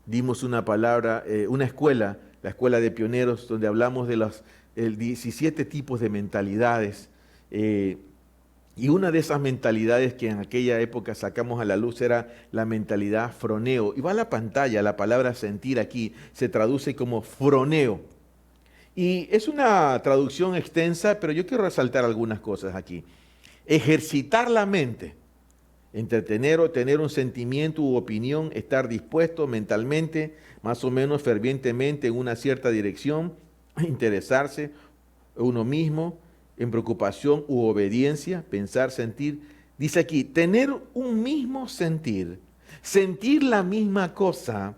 Dimos una palabra, una escuela, la escuela de pioneros, donde hablamos de los 17 tipos de mentalidades. Y una de esas mentalidades que en aquella época sacamos a la luz era la mentalidad froneo. Y va a la pantalla, la palabra sentir aquí se traduce como froneo. Y es una traducción extensa, pero yo quiero resaltar algunas cosas aquí. Ejercitar la mente, entretener o tener un sentimiento u opinión, estar dispuesto mentalmente, más o menos fervientemente en una cierta dirección, interesarse uno mismo en preocupación u obediencia, pensar, sentir. Dice aquí, tener un mismo sentir, sentir la misma cosa,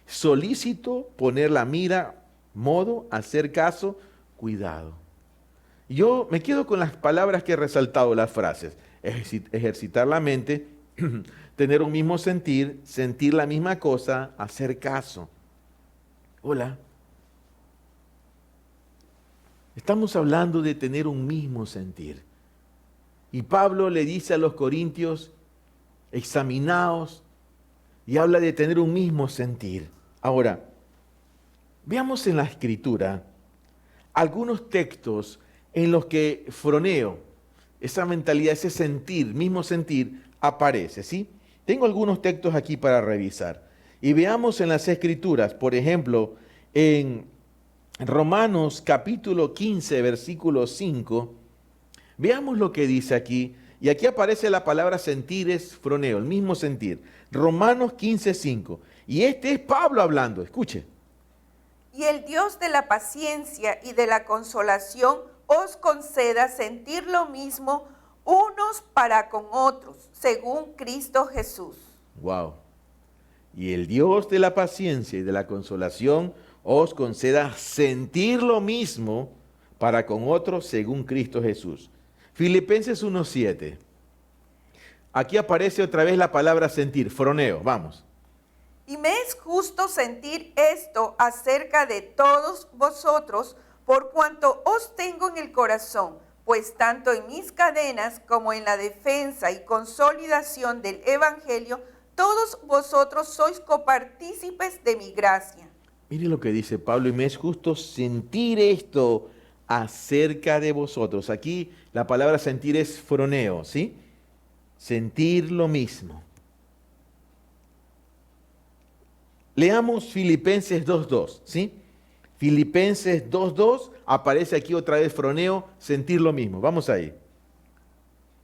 solícito, poner la mira, modo, hacer caso, cuidado. Yo me quedo con las palabras que he resaltado, las frases. Ejercitar la mente, tener un mismo sentir, sentir la misma cosa, hacer caso. Hola. Estamos hablando de tener un mismo sentir. Y Pablo le dice a los corintios, examinaos, y habla de tener un mismo sentir. Ahora, veamos en la Escritura algunos textos en los que froneo, esa mentalidad, ese sentir, mismo sentir, aparece, ¿sí? Tengo algunos textos aquí para revisar. Y veamos en las Escrituras, por ejemplo, en Romanos capítulo 15, versículo 5, veamos lo que dice aquí. Y aquí aparece la palabra sentir, es froneo, el mismo sentir. Romanos 15, 5. Y este es Pablo hablando, escuche. Y el Dios de la paciencia y de la consolación os conceda sentir lo mismo unos para con otros, según Cristo Jesús. Wow. Y el Dios de la paciencia y de la consolación os conceda sentir lo mismo para con otros, según Cristo Jesús. Filipenses 1:7. Aquí aparece otra vez la palabra sentir, froneo, vamos. Y me es justo sentir esto acerca de todos vosotros, por cuanto os tengo en el corazón, pues tanto en mis cadenas como en la defensa y consolidación del Evangelio, todos vosotros sois copartícipes de mi gracia. Mire lo que dice Pablo, y me es justo sentir esto acerca de vosotros. Aquí la palabra sentir es froneo, ¿sí? Sentir lo mismo. Leamos Filipenses 2:2, ¿sí? Filipenses 2:2, aparece aquí otra vez froneo, sentir lo mismo. Vamos ahí.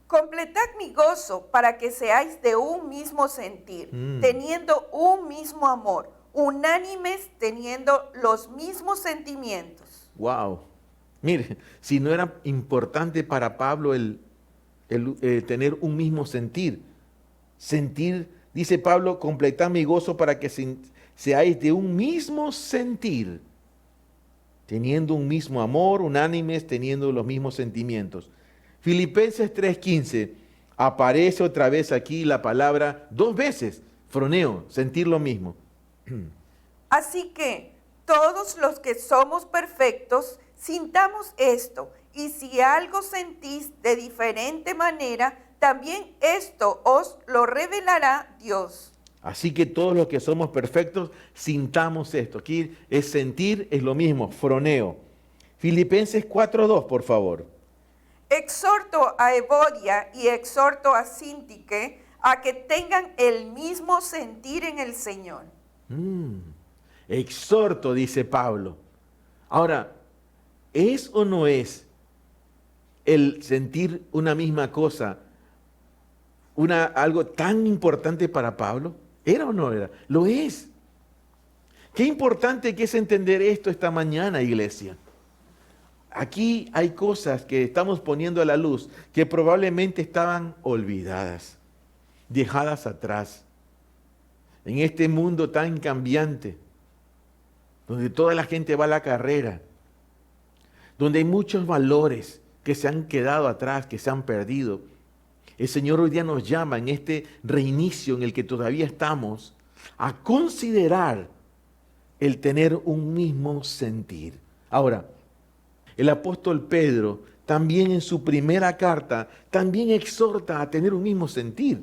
Completad mi gozo para que seáis de un mismo sentir, teniendo un mismo amor, unánimes teniendo los mismos sentimientos. Wow. Mire, si no era importante para Pablo el tener un mismo sentir. Sentir, dice Pablo, completad mi gozo para que seáis de un mismo sentir, teniendo un mismo amor, unánimes, teniendo los mismos sentimientos. Filipenses 3:15, aparece otra vez aquí la palabra 2 veces, froneo, sentir lo mismo. Así que todos los que somos perfectos, sintamos esto, y si algo sentís de diferente manera, también esto os lo revelará Dios. Así que todos los que somos perfectos, sintamos esto. Aquí es sentir, es lo mismo, froneo. Filipenses 4:2, por favor. Exhorto a Evodia y exhorto a Síntique a que tengan el mismo sentir en el Señor. Exhorto, dice Pablo. Ahora, ¿es o no es el sentir una misma cosa algo tan importante para Pablo? ¿Era o no era? Lo es. Qué importante que es entender esto esta mañana, iglesia. Aquí hay cosas que estamos poniendo a la luz que probablemente estaban olvidadas, dejadas atrás. En este mundo tan cambiante, donde toda la gente va a la carrera, donde hay muchos valores que se han quedado atrás, que se han perdido. El Señor hoy día nos llama en este reinicio en el que todavía estamos a considerar el tener un mismo sentir. Ahora, el apóstol Pedro también en su primera carta también exhorta a tener un mismo sentir.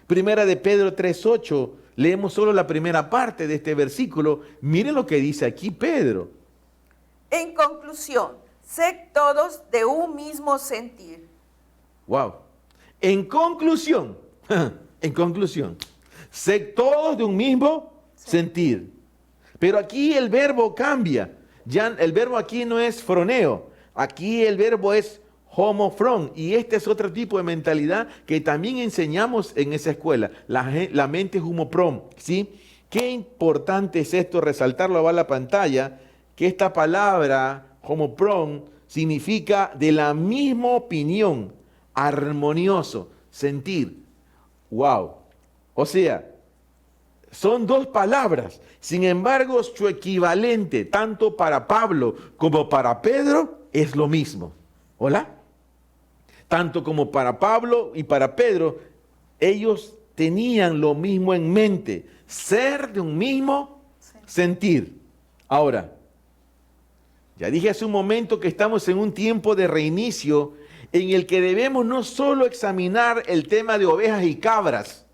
Primera de Pedro 3:8, leemos solo la primera parte de este versículo. Miren lo que dice aquí Pedro. En conclusión, sed todos de un mismo sentir. Wow. En conclusión, sed todos de un mismo sentir. Pero aquí el verbo cambia. Ya el verbo aquí no es froneo, aquí el verbo es homofron, y este es otro tipo de mentalidad que también enseñamos en esa escuela. La mente es homopron, ¿sí? Qué importante es esto, resaltarlo a la pantalla, que esta palabra homopron significa de la misma opinión, armonioso, sentir. Wow. O sea, son 2 palabras, sin embargo su equivalente tanto para Pablo como para Pedro es lo mismo. ¿Hola? Tanto como para Pablo y para Pedro, ellos tenían lo mismo en mente, ser de un mismo sentir. Ahora, ya dije hace un momento que estamos en un tiempo de reinicio en el que debemos no solo examinar el tema de ovejas y cabras,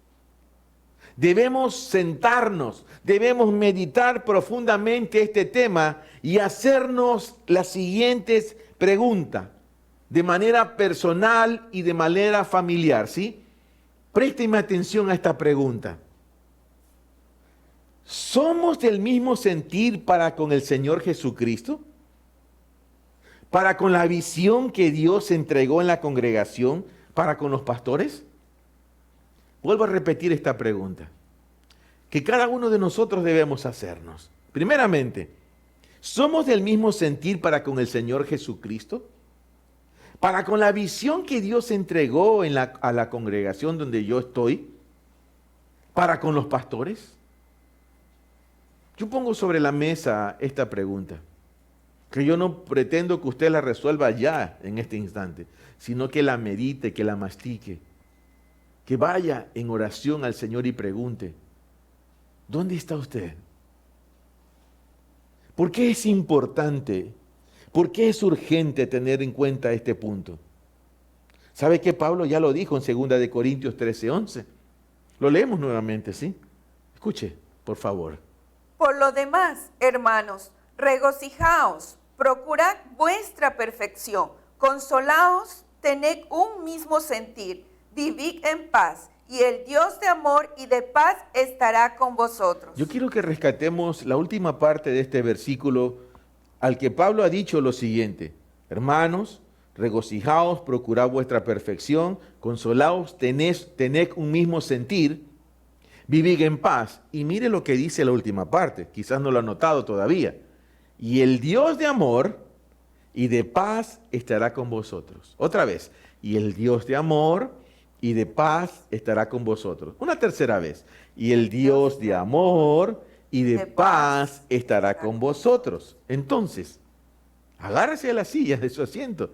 debemos sentarnos, debemos meditar profundamente este tema y hacernos las siguientes preguntas de manera personal y de manera familiar, ¿sí? Présteme atención a esta pregunta. ¿Somos del mismo sentir para con el Señor Jesucristo? ¿Para con la visión que Dios entregó en la congregación? ¿Para con los pastores? Vuelvo a repetir esta pregunta, que cada uno de nosotros debemos hacernos. Primeramente, ¿somos del mismo sentir para con el Señor Jesucristo? ¿Para con la visión que Dios entregó a la congregación donde yo estoy? ¿Para con los pastores? Yo pongo sobre la mesa esta pregunta, que yo no pretendo que usted la resuelva ya en este instante, sino que la medite, que la mastique, que vaya en oración al Señor y pregunte, ¿dónde está usted? ¿Por qué es importante? ¿Por qué es urgente tener en cuenta este punto? ¿Sabe que Pablo ya lo dijo en 2 de Corintios 13:11? Lo leemos nuevamente, ¿sí? Escuche, por favor. Por lo demás, hermanos, regocijaos, procurad vuestra perfección, consolaos, tened un mismo sentir, vivid en paz, y el Dios de amor y de paz estará con vosotros. Yo quiero que rescatemos la última parte de este versículo al que Pablo ha dicho lo siguiente: hermanos, regocijaos, procurad vuestra perfección, consolaos, tened un mismo sentir, vivid en paz. Y mire lo que dice la última parte, quizás no lo ha notado todavía. Y el Dios de amor y de paz estará con vosotros. Otra vez, y el Dios de amor y de paz estará con vosotros. Una tercera vez, y el Dios de amor y de paz estará con vosotros. Entonces, agárrese a la silla de su asiento.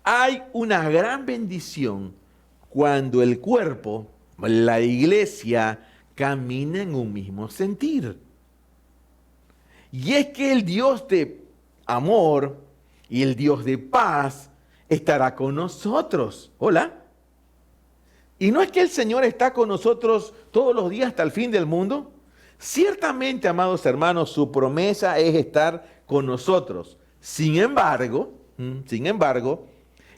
Hay una gran bendición cuando el cuerpo, la iglesia, camina en un mismo sentir. Y es que el Dios de amor y el Dios de paz estará con nosotros. Hola. Y no es que el Señor está con nosotros todos los días hasta el fin del mundo. Ciertamente, amados hermanos, su promesa es estar con nosotros. Sin embargo,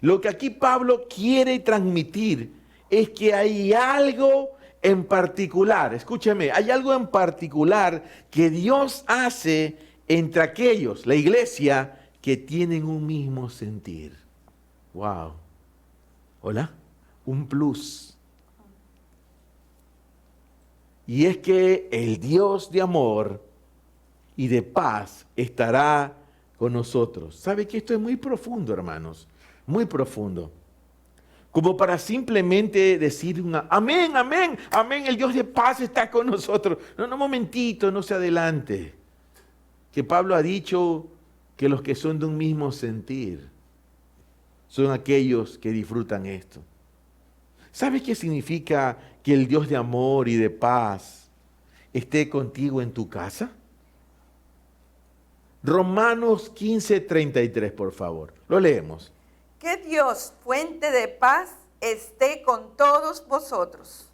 lo que aquí Pablo quiere transmitir es que hay algo en particular, escúcheme, hay algo en particular que Dios hace entre aquellos, la iglesia, que tienen un mismo sentir. Wow. Hola, un plus. Y es que el Dios de amor y de paz estará con nosotros. ¿Sabe que esto es muy profundo, hermanos? Muy profundo. Como para simplemente decir amén, amén, amén, el Dios de paz está con nosotros. No, momentito, no se adelante. Que Pablo ha dicho que los que son de un mismo sentir son aquellos que disfrutan esto. ¿Sabes qué significa que el Dios de amor y de paz esté contigo en tu casa? Romanos 15:33, por favor. Lo leemos. Que Dios, fuente de paz, esté con todos vosotros.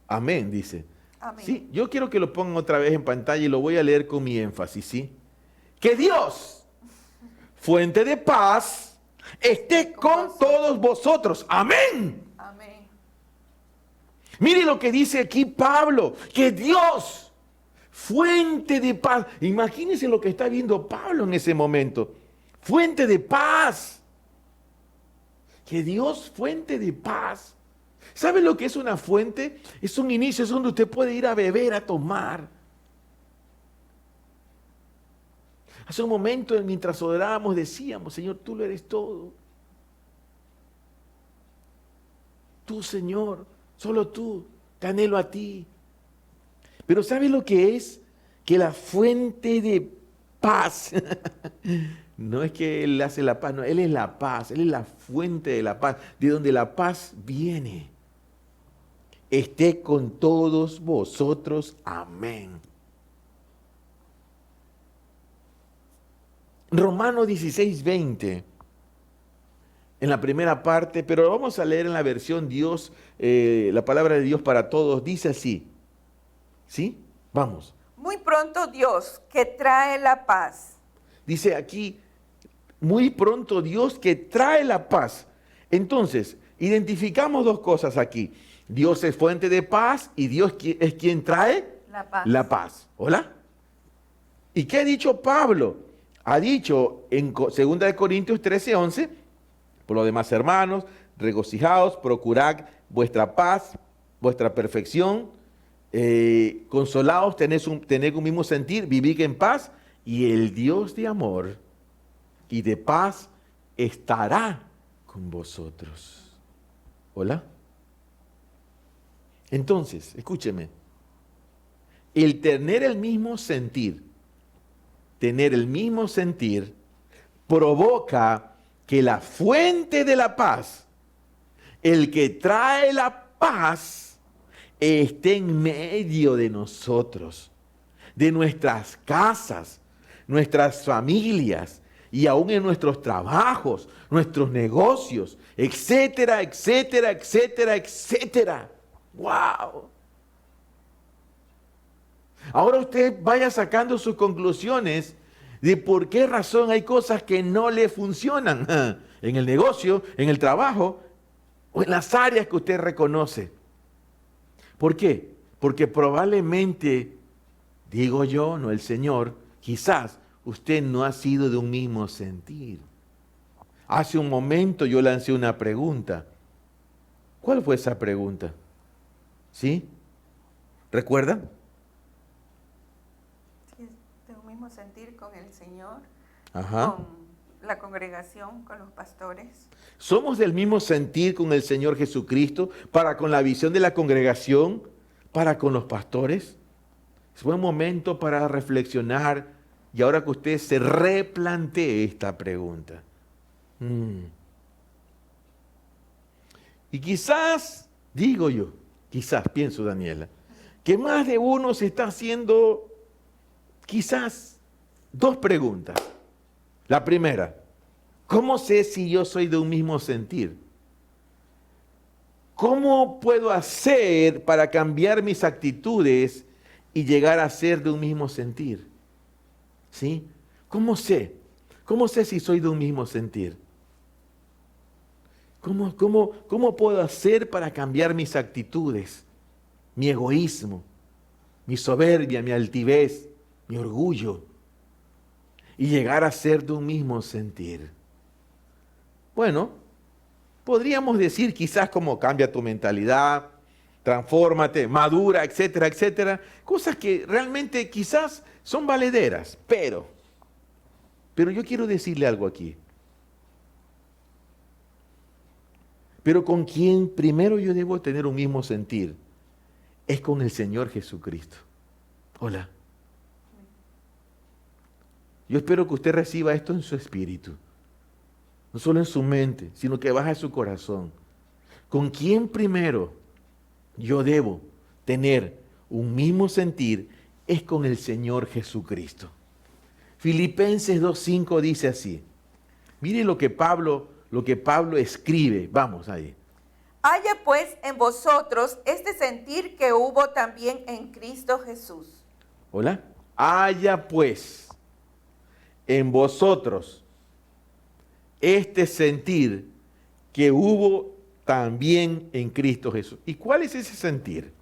Amén, dice. Amén. Sí, yo quiero que lo pongan otra vez en pantalla y lo voy a leer con mi énfasis, ¿sí? Que Dios, fuente de paz, esté con todos vosotros. Amén. Amén. Mire lo que dice aquí Pablo, que Dios, fuente de paz. Imagínense lo que está viendo Pablo en ese momento. Fuente de paz. Que Dios, fuente de paz. ¿Sabe lo que es una fuente? Es un inicio, es donde usted puede ir a beber, a tomar. Hace un momento, mientras orábamos, decíamos, Señor, tú lo eres todo. Tú, Señor, solo tú, te anhelo a ti. Pero ¿sabe lo que es? Que la fuente de paz, no es que Él hace la paz, no, Él es la paz, Él es la fuente de la paz, de donde la paz viene. Esté con todos vosotros. Amén. Romanos 16:20, en la primera parte, pero lo vamos a leer en la versión Dios, la palabra de Dios para todos, dice así. ¿Sí? Vamos. Muy pronto Dios, que trae la paz. Dice aquí, muy pronto Dios que trae la paz. Entonces, identificamos dos cosas aquí. Dios es fuente de paz y Dios es quien trae la paz. ¿Hola? ¿Y qué ha dicho Pablo? Ha dicho en 2 Corintios 13:11, por lo demás, hermanos, regocijaos, procurad vuestra paz, vuestra perfección, consolaos, tened un mismo sentir, vivid en paz, y el Dios de amor y de paz estará con vosotros. ¿Hola? Entonces, escúcheme, el tener el mismo sentir, provoca que la fuente de la paz, el que trae la paz, esté en medio de nosotros, de nuestras casas, nuestras familias y aún en nuestros trabajos, nuestros negocios, etcétera, etcétera, etcétera, etcétera. ¡Wow! Ahora usted vaya sacando sus conclusiones de por qué razón hay cosas que no le funcionan en el negocio, en el trabajo o en las áreas que usted reconoce. ¿Por qué? Porque probablemente, digo yo, no el Señor, quizás usted no ha sido de un mismo sentir. Hace un momento yo lancé una pregunta. ¿Cuál fue esa pregunta? ¿Sí? ¿Recuerdan? Sí, de un mismo sentir con el Señor. Ajá. con la congregación, con los pastores. ¿Somos del mismo sentir con el Señor Jesucristo para con la visión de la congregación, para con los pastores? Es buen momento para reflexionar y ahora que usted se replantee esta pregunta. Y quizás, digo yo, quizás, pienso Daniela, que más de uno se está haciendo quizás dos preguntas. La primera, ¿cómo sé si yo soy de un mismo sentir? ¿Cómo puedo hacer para cambiar mis actitudes y llegar a ser de un mismo sentir? ¿Sí? ¿Cómo sé? ¿Cómo sé si soy de un mismo sentir? ¿Cómo puedo hacer para cambiar mis actitudes, mi egoísmo, mi soberbia, mi altivez, mi orgullo y llegar a ser de un mismo sentir? Bueno, podríamos decir quizás como cambia tu mentalidad, transfórmate, madura, etcétera, etcétera. Cosas que realmente quizás son valederas, pero yo quiero decirle algo aquí. Pero con quien primero yo debo tener un mismo sentir es con el Señor Jesucristo. Hola. Yo espero que usted reciba esto en su espíritu. No solo en su mente, sino que baje a su corazón. ¿Con quién primero yo debo tener un mismo sentir? Es con el Señor Jesucristo. Filipenses 2:5 dice así. Mire lo que Pablo escribe. Vamos ahí. Haya pues en vosotros este sentir que hubo también en Cristo Jesús. Hola. Haya pues en vosotros este sentir que hubo también en Cristo Jesús. ¿Y cuál es ese sentir?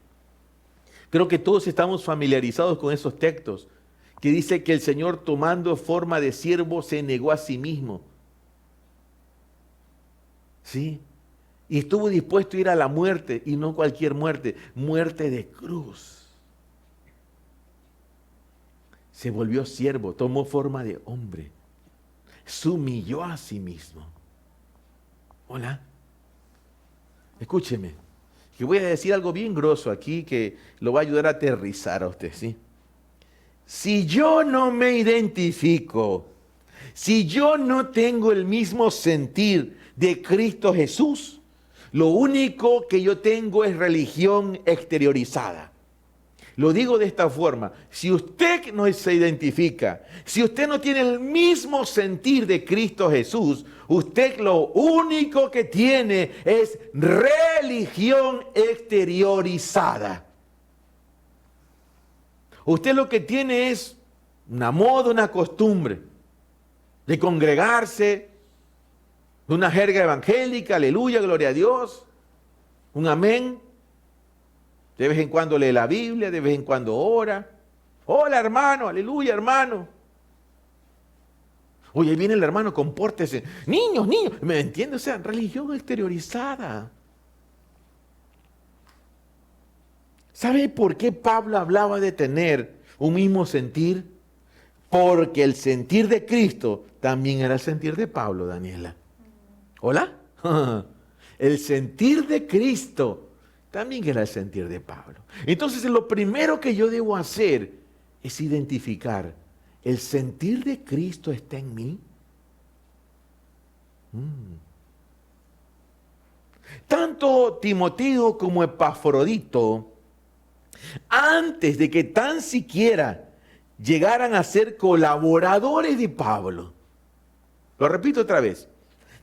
Creo que todos estamos familiarizados con esos textos que dice que el Señor, tomando forma de siervo, se negó a sí mismo. ¿Sí? Y estuvo dispuesto a ir a la muerte, y no cualquier muerte, muerte de cruz. Se volvió siervo, tomó forma de hombre, se humilló a sí mismo. Hola. Escúcheme, que voy a decir algo bien grosso aquí que lo va a ayudar a aterrizar a usted, ¿sí? Si yo no me identifico, si yo no tengo el mismo sentir de Cristo Jesús, lo único que yo tengo es religión exteriorizada. Lo digo de esta forma, si usted no se identifica, si usted no tiene el mismo sentir de Cristo Jesús, usted lo único que tiene es religión exteriorizada. Usted lo que tiene es una moda, una costumbre de congregarse, de una jerga evangélica, aleluya, gloria a Dios, un amén. De vez en cuando lee la Biblia, de vez en cuando ora. Hola hermano, aleluya hermano. Oye, ahí viene el hermano, compórtese. Niños, ¿me entiende? O sea, religión exteriorizada. ¿Sabe por qué Pablo hablaba de tener un mismo sentir? Porque el sentir de Cristo también era el sentir de Pablo, Daniela. ¿Hola? El sentir de Cristo también era el sentir de Pablo. Entonces, lo primero que yo debo hacer es identificar, ¿el sentir de Cristo está en mí? Tanto Timoteo como Epafrodito, antes de que tan siquiera llegaran a ser colaboradores de Pablo, lo repito otra vez,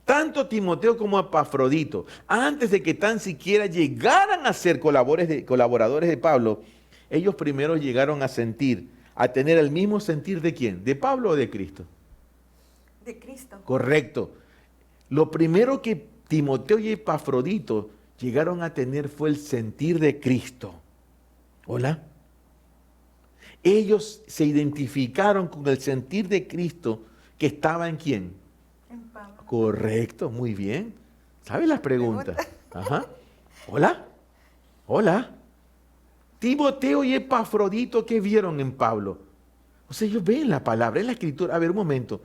tanto Timoteo como Epafrodito, antes de que tan siquiera llegaran a ser colaboradores de Pablo, ellos primero llegaron a sentir, a tener el mismo sentir ¿de quién? ¿De Pablo o de Cristo? De Cristo. Correcto. Lo primero que Timoteo y Epafrodito llegaron a tener fue el sentir de Cristo. ¿Hola? Ellos se identificaron con el sentir de Cristo que estaba en ¿quién? En Pablo. Correcto, muy bien. ¿Sabes las preguntas? Ajá. ¿Hola? ¿Hola? Timoteo y Epafrodito, ¿qué vieron en Pablo? O sea, ellos ven la palabra, en la escritura. A ver, un momento.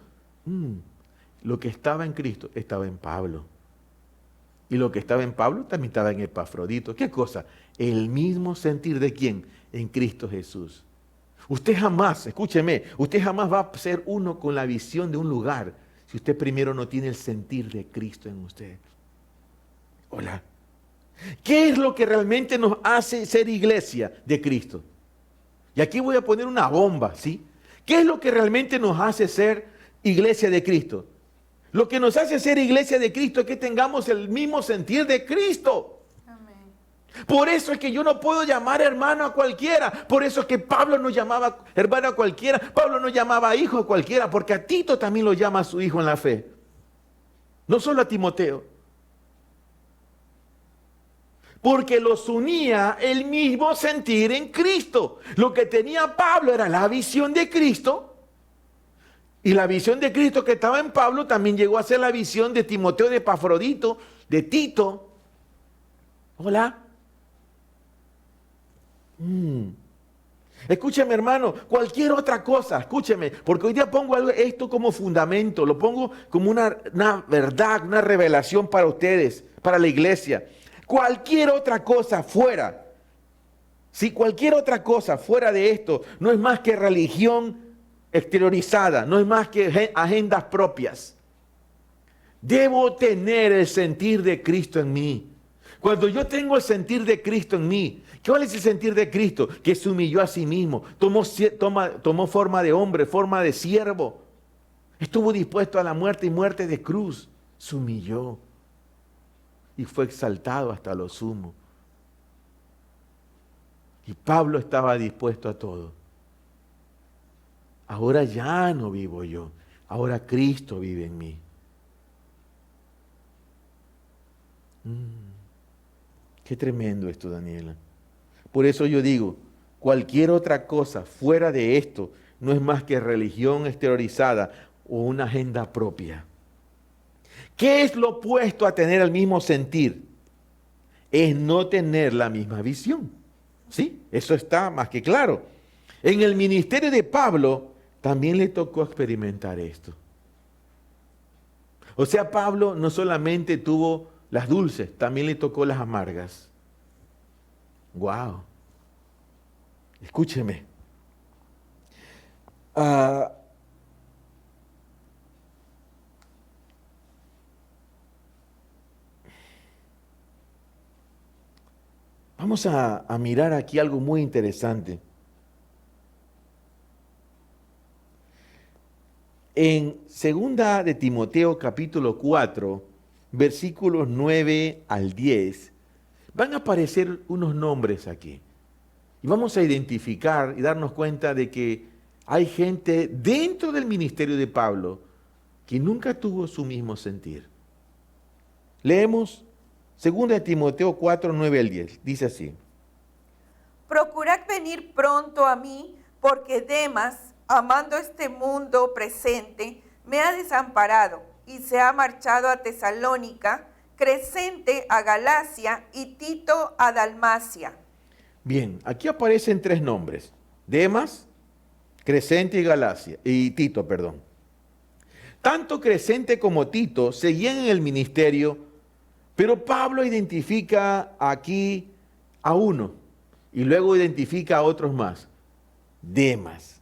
Lo que estaba en Cristo estaba en Pablo. Y lo que estaba en Pablo también estaba en Epafrodito. ¿Qué cosa? El mismo sentir de quién? En Cristo Jesús. Usted jamás, escúcheme, usted jamás va a ser uno con la visión de un lugar si usted primero no tiene el sentir de Cristo en usted. Hola. ¿Qué es lo que realmente nos hace ser iglesia de Cristo? Y aquí voy a poner una bomba, ¿sí? ¿Qué es lo que realmente nos hace ser iglesia de Cristo? Lo que nos hace ser iglesia de Cristo es que tengamos el mismo sentir de Cristo. Amén. Por eso es que yo no puedo llamar hermano a cualquiera. Por eso es que Pablo no llamaba hermano a cualquiera. Pablo no llamaba hijo a cualquiera, porque a Tito también lo llama a su hijo en la fe. No solo a Timoteo. Porque los unía el mismo sentir en Cristo. Lo que tenía Pablo era la visión de Cristo. Y la visión de Cristo que estaba en Pablo también llegó a ser la visión de Timoteo, de Epafrodito, de Tito. Hola. Escúcheme, hermano, cualquier otra cosa, escúcheme, porque hoy día pongo esto como fundamento, lo pongo como una verdad, una revelación para ustedes, para la iglesia. Cualquier otra cosa fuera, si cualquier otra cosa fuera de esto, no es más que religión exteriorizada, no es más que agendas propias. Debo tener el sentir de Cristo en mí. Cuando yo tengo el sentir de Cristo en mí, ¿cuál es el sentir de Cristo? Que se humilló a sí mismo, tomó forma de hombre, forma de siervo, estuvo dispuesto a la muerte y muerte de cruz, se humilló y fue exaltado hasta lo sumo. Y Pablo estaba dispuesto a todo. Ahora ya no vivo yo, ahora Cristo vive en mí. Qué tremendo esto, Daniela. Por eso yo digo, cualquier otra cosa fuera de esto no es más que religión exteriorizada o una agenda propia. ¿Qué es lo opuesto a tener el mismo sentir? Es no tener la misma visión. ¿Sí? Eso está más que claro. En el ministerio de Pablo también le tocó experimentar esto. O sea, Pablo no solamente tuvo las dulces, también le tocó las amargas. ¡Wow! Escúcheme. Vamos a mirar aquí algo muy interesante. En 2 de Timoteo capítulo 4, versículos 9 al 10, van a aparecer unos nombres aquí. Y vamos a identificar y darnos cuenta de que hay gente dentro del ministerio de Pablo que nunca tuvo su mismo sentir. Leemos 2 de Timoteo 4, 9 al 10. Dice así. Procurad venir pronto a mí, porque Demas, amando este mundo presente, me ha desamparado y se ha marchado a Tesalónica, Crescente a Galacia y Tito a Dalmacia. Bien, aquí aparecen tres nombres: Demas, Crescente y Galacia, y Tito, perdón. Tanto Crescente como Tito seguían en el ministerio, pero Pablo identifica aquí a uno y luego identifica a otros más. Demas.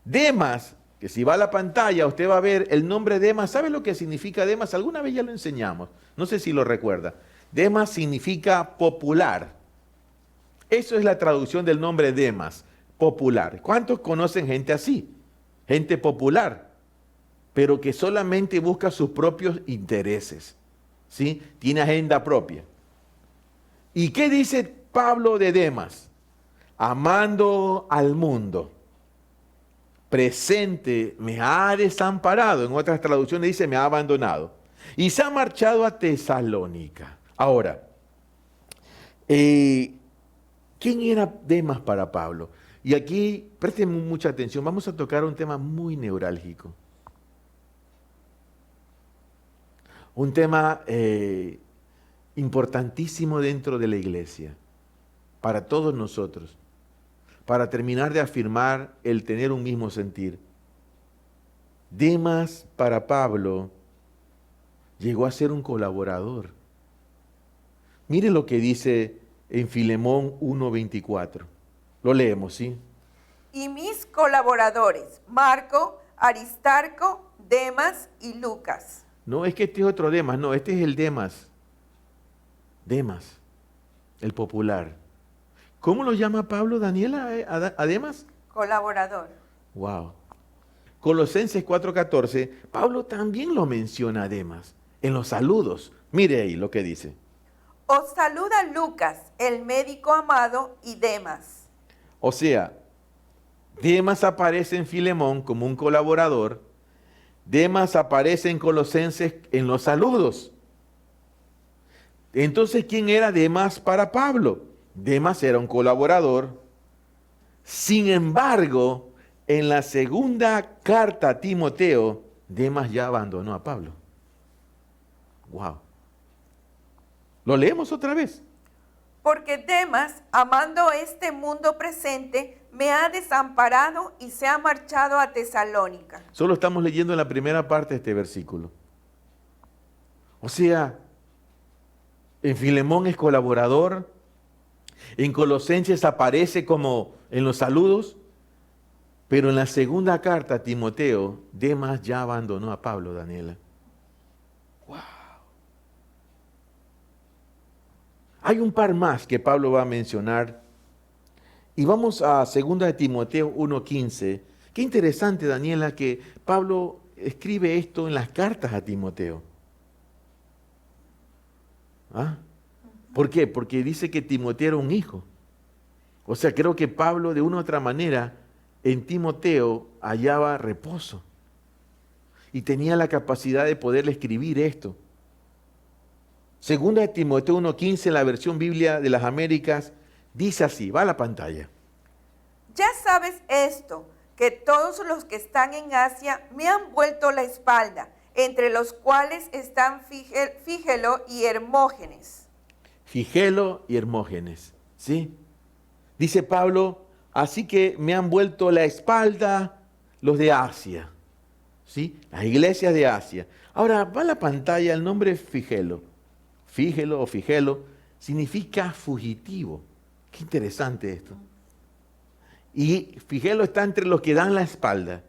Demas, que si va a la pantalla usted va a ver el nombre Demas. ¿Sabe lo que significa Demas? Alguna vez ya lo enseñamos, no sé si lo recuerda. Demas significa popular. Eso es la traducción del nombre Demas, popular. ¿Cuántos conocen gente así? Gente popular, pero que solamente busca sus propios intereses, ¿sí? Tiene agenda propia. ¿Y qué dice Pablo de Demas? Amando al mundo. Presente, me ha desamparado. En otras traducciones dice, me ha abandonado. Y se ha marchado a Tesalónica. Ahora, ¿quién era Demas para Pablo? Y aquí, presten mucha atención, vamos a tocar un tema muy neurálgico. Un tema importantísimo dentro de la iglesia, para todos nosotros, para terminar de afirmar el tener un mismo sentir. Demas para Pablo llegó a ser un colaborador. Mire lo que dice en Filemón 1:24. Lo leemos, ¿sí? Y mis colaboradores, Marco, Aristarco, Demas y Lucas. No, es que este es otro Demas, no, este es el Demas. Demas, el popular. ¿Cómo lo llama Pablo, Daniela, a Demas? Colaborador. Wow. Colosenses 4:14, Pablo también lo menciona a Demas en los saludos. Mire ahí lo que dice. Os saluda Lucas, el médico amado, y Demas. O sea, Demas aparece en Filemón como un colaborador. Demas aparece en Colosenses en los saludos. Entonces, ¿quién era Demas para Pablo? Demas era un colaborador. Sin embargo, en la segunda carta a Timoteo, Demas ya abandonó a Pablo. Wow. ¿Lo leemos otra vez? Porque Demas, amando este mundo presente, me ha desamparado y se ha marchado a Tesalónica. Solo estamos leyendo la primera parte de este versículo. O sea, en Filemón es colaborador, en Colosenses aparece como en los saludos, pero en la segunda carta a Timoteo, Demas ya abandonó a Pablo, Daniela. ¡Wow! Hay un par más que Pablo va a mencionar. Y vamos a 2 de Timoteo 1:15. Qué interesante, Daniela, que Pablo escribe esto en las cartas a Timoteo. ¿Ah? ¿Por qué? Porque dice que Timoteo era un hijo. O sea, creo que Pablo de una u otra manera en Timoteo hallaba reposo. Y tenía la capacidad de poderle escribir esto. 2 de Timoteo 1:15, la versión Biblia de las Américas, dice así, va a la pantalla. Ya sabes esto, que todos los que están en Asia me han vuelto la espalda, entre los cuales están Fígelo y Hermógenes. Figelo y Hermógenes, ¿sí? Dice Pablo, así que me han vuelto la espalda los de Asia, ¿sí? Las iglesias de Asia. Ahora, va a la pantalla el nombre Figelo. Fígelo o Figelo significa fugitivo. Qué interesante esto. Y Figelo está entre los que dan la espalda.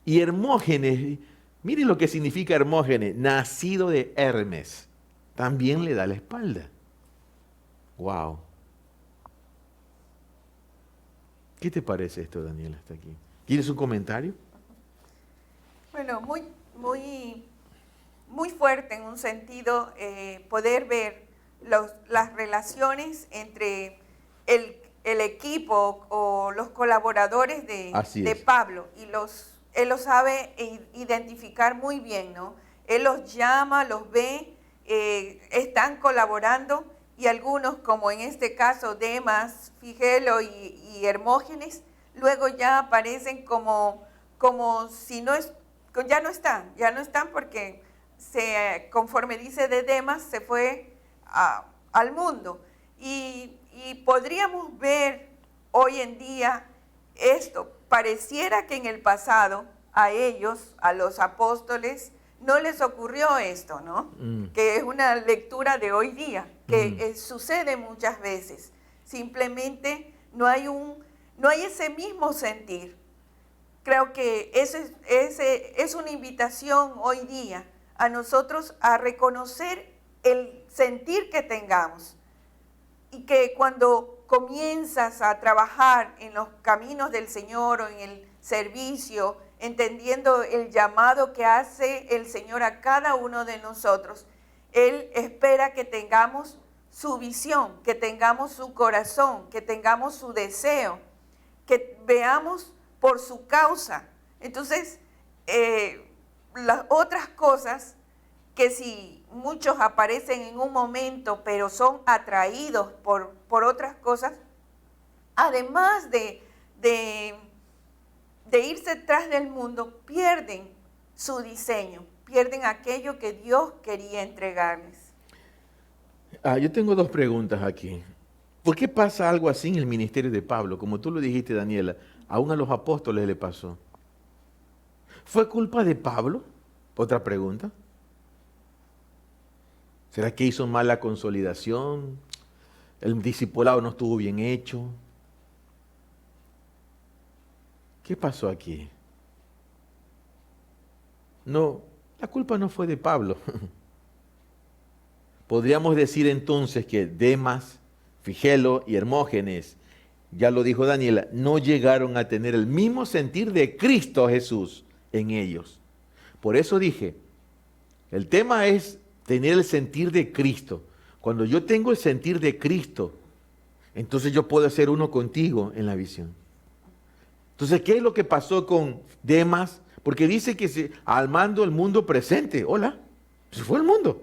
Y Hermógenes, miren lo que significa Hermógenes, nacido de Hermes, también le da la espalda. Wow. ¿Qué te parece esto, Daniela, hasta aquí? ¿Quieres un comentario? Bueno, muy fuerte en un sentido poder ver las relaciones entre el equipo o los colaboradores de Pablo. Y él los sabe identificar muy bien, ¿no? Él los llama, los ve, están colaborando, y algunos, como en este caso Demas, Figelo y Hermógenes, luego ya aparecen como si ya no están porque conforme dice de Demas, se fue al mundo. Y podríamos ver hoy en día esto. Pareciera que en el pasado a ellos, a los apóstoles, no les ocurrió esto, ¿no? Que es una lectura de hoy día, que sucede muchas veces. Simplemente no hay ese mismo sentir. Creo que es una invitación hoy día a nosotros a reconocer el sentir que tengamos. Y que cuando comienzas a trabajar en los caminos del Señor o en el servicio, entendiendo el llamado que hace el Señor a cada uno de nosotros, Él espera que tengamos su visión, que tengamos su corazón, que tengamos su deseo, que veamos por su causa. Entonces, las otras cosas que si muchos aparecen en un momento, pero son atraídos por otras cosas, además de irse tras del mundo, pierden su diseño, pierden aquello que Dios quería entregarles. Yo tengo dos preguntas aquí. ¿Por qué pasa algo así en el ministerio de Pablo? Como tú lo dijiste, Daniela, aún a los apóstoles le pasó. ¿Fue culpa de Pablo? Otra pregunta. ¿Será que hizo mal la consolidación? ¿El discipulado no estuvo bien hecho? ¿Qué pasó aquí? No, la culpa no fue de Pablo. Podríamos decir entonces que Demas, Figelo y Hermógenes, ya lo dijo Daniela, no llegaron a tener el mismo sentir de Cristo Jesús en ellos. Por eso dije, el tema es tener el sentir de Cristo. Cuando yo tengo el sentir de Cristo, entonces yo puedo ser uno contigo en la visión. Entonces, ¿qué es lo que pasó con Demas? Porque dice que al mando el mundo presente. Hola, se fue el mundo.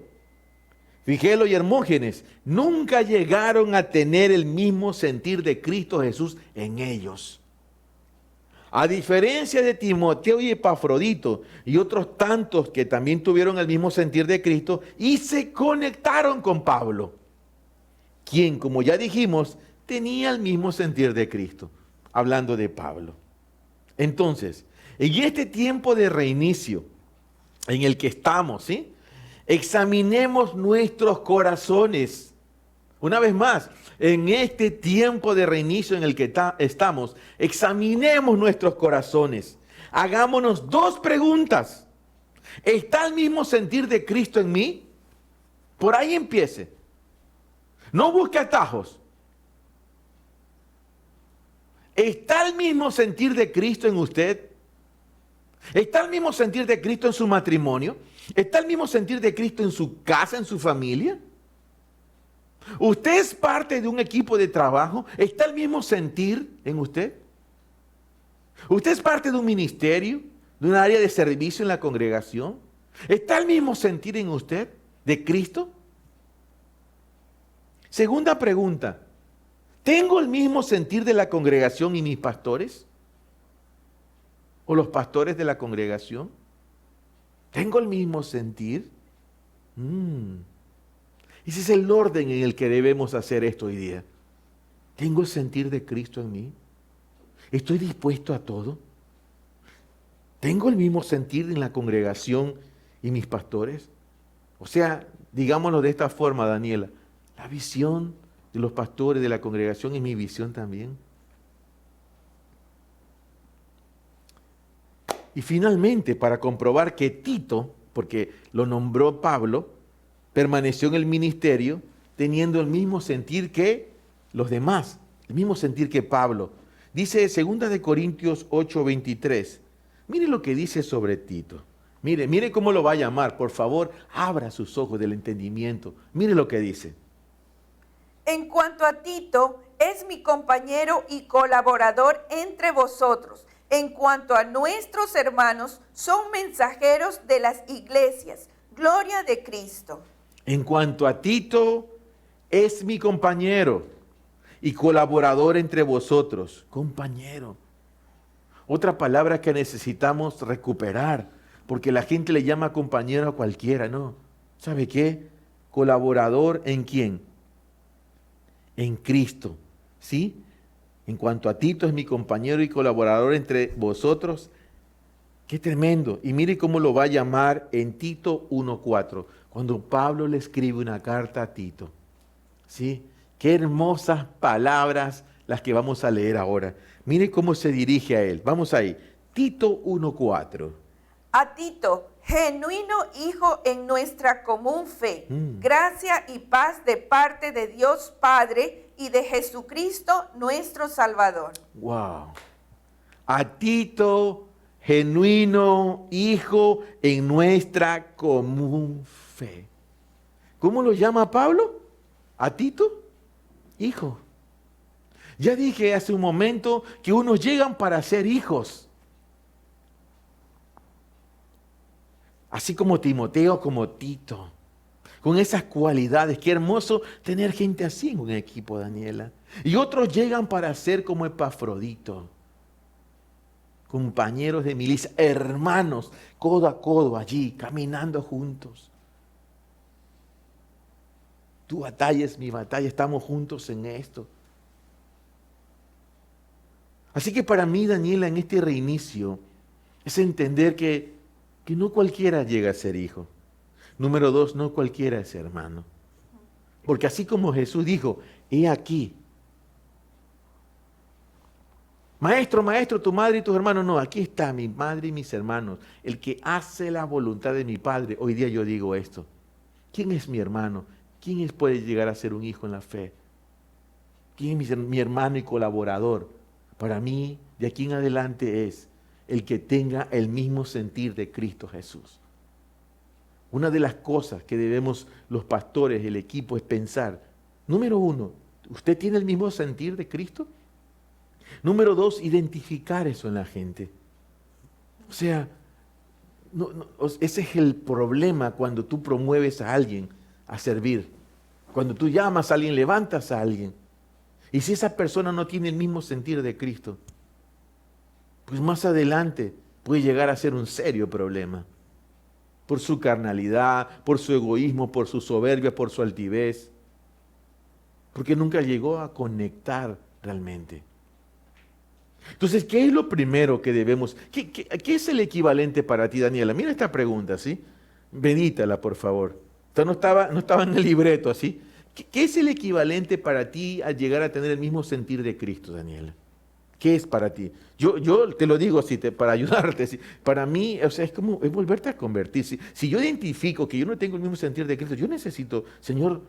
Figelo y Hermógenes nunca llegaron a tener el mismo sentir de Cristo Jesús en ellos. A diferencia de Timoteo y Epafrodito y otros tantos que también tuvieron el mismo sentir de Cristo y se conectaron con Pablo, quien, como ya dijimos, tenía el mismo sentir de Cristo, hablando de Pablo. Entonces, en este tiempo de reinicio en el que estamos, ¿sí? Examinemos nuestros corazones. Una vez más, en este tiempo de reinicio en el que estamos, examinemos nuestros corazones. Hagámonos dos preguntas. ¿Está el mismo sentir de Cristo en mí? Por ahí empiece. No busque atajos. ¿Está el mismo sentir de Cristo en usted? ¿Está el mismo sentir de Cristo en su matrimonio? ¿Está el mismo sentir de Cristo en su casa, en su familia? ¿Usted es parte de un equipo de trabajo? ¿Está el mismo sentir en usted? ¿Usted es parte de un ministerio, de un área de servicio en la congregación? ¿Está el mismo sentir en usted de Cristo? Segunda pregunta. ¿Tengo el mismo sentir de la congregación y mis pastores? ¿O los pastores de la congregación? ¿Tengo el mismo sentir? Ese es el orden en el que debemos hacer esto hoy día. ¿Tengo el sentir de Cristo en mí? ¿Estoy dispuesto a todo? ¿Tengo el mismo sentir en la congregación y mis pastores? O sea, digámoslo de esta forma, Daniela, la visión de los pastores de la congregación es mi visión también. Y finalmente, para comprobar que Tito, porque lo nombró Pablo, permaneció en el ministerio teniendo el mismo sentir que los demás, el mismo sentir que Pablo. Dice 2 de Corintios 8:23. Mire lo que dice sobre Tito. Mire cómo lo va a llamar. Por favor, abra sus ojos del entendimiento. Mire lo que dice. En cuanto a Tito, es mi compañero y colaborador entre vosotros. En cuanto a nuestros hermanos, son mensajeros de las iglesias. Gloria de Cristo. En cuanto a Tito, es mi compañero y colaborador entre vosotros. Compañero. Otra palabra que necesitamos recuperar, porque la gente le llama compañero a cualquiera, ¿no? ¿Sabe qué? Colaborador ¿en quién? En Cristo, ¿sí? En cuanto a Tito, es mi compañero y colaborador entre vosotros. ¡Qué tremendo! Y mire cómo lo va a llamar en Tito 1:4, cuando Pablo le escribe una carta a Tito. ¿Sí? Qué hermosas palabras las que vamos a leer ahora. Mire cómo se dirige a él. Vamos ahí. Tito 1:4. A Tito, genuino hijo en nuestra común fe, gracia y paz de parte de Dios Padre y de Jesucristo nuestro Salvador. ¡Wow! A Tito, genuino hijo en nuestra común fe. ¿Cómo lo llama Pablo? ¿A Tito? Hijo. Ya dije hace un momento que unos llegan para ser hijos. Así como Timoteo, como Tito. Con esas cualidades. Qué hermoso tener gente así en un equipo, Daniela. Y otros llegan para ser como Epafrodito. Compañeros de milicia, hermanos, codo a codo allí, caminando juntos. Tu batalla es mi batalla, estamos juntos en esto. Así que para mí, Daniela, en este reinicio, Es entender que no cualquiera llega a ser hijo. Número 2, no cualquiera es hermano. Porque así como Jesús dijo, he aquí. Maestro, maestro, tu madre y tus hermanos. No, aquí está mi madre y mis hermanos. El que hace la voluntad de mi Padre. Hoy día yo digo esto. ¿Quién es mi hermano? ¿Quién puede llegar a ser un hijo en la fe? ¿Quién es mi hermano y colaborador? Para mí, de aquí en adelante es el que tenga el mismo sentir de Cristo Jesús. Una de las cosas que debemos los pastores, el equipo, es pensar. Número 1, ¿usted tiene el mismo sentir de Cristo? Número 2, identificar eso en la gente. O sea, ese es el problema cuando tú promueves a alguien a servir. Cuando tú llamas a alguien, levantas a alguien. Y si esa persona no tiene el mismo sentir de Cristo, pues más adelante puede llegar a ser un serio problema. Por su carnalidad, por su egoísmo, por su soberbia, por su altivez. Porque nunca llegó a conectar realmente. Entonces, ¿qué es lo primero que debemos? ¿Qué es el equivalente para ti, Daniela? Mira esta pregunta, ¿sí? Medítala, por favor. Esto no estaba en el libreto, ¿sí? ¿Qué es el equivalente para ti a llegar a tener el mismo sentir de Cristo, Daniela? ¿Qué es para ti? Yo te lo digo así, para ayudarte. ¿sí? Para mí, o sea, es volverte a convertir. Si yo identifico que yo no tengo el mismo sentir de Cristo, yo necesito, Señor,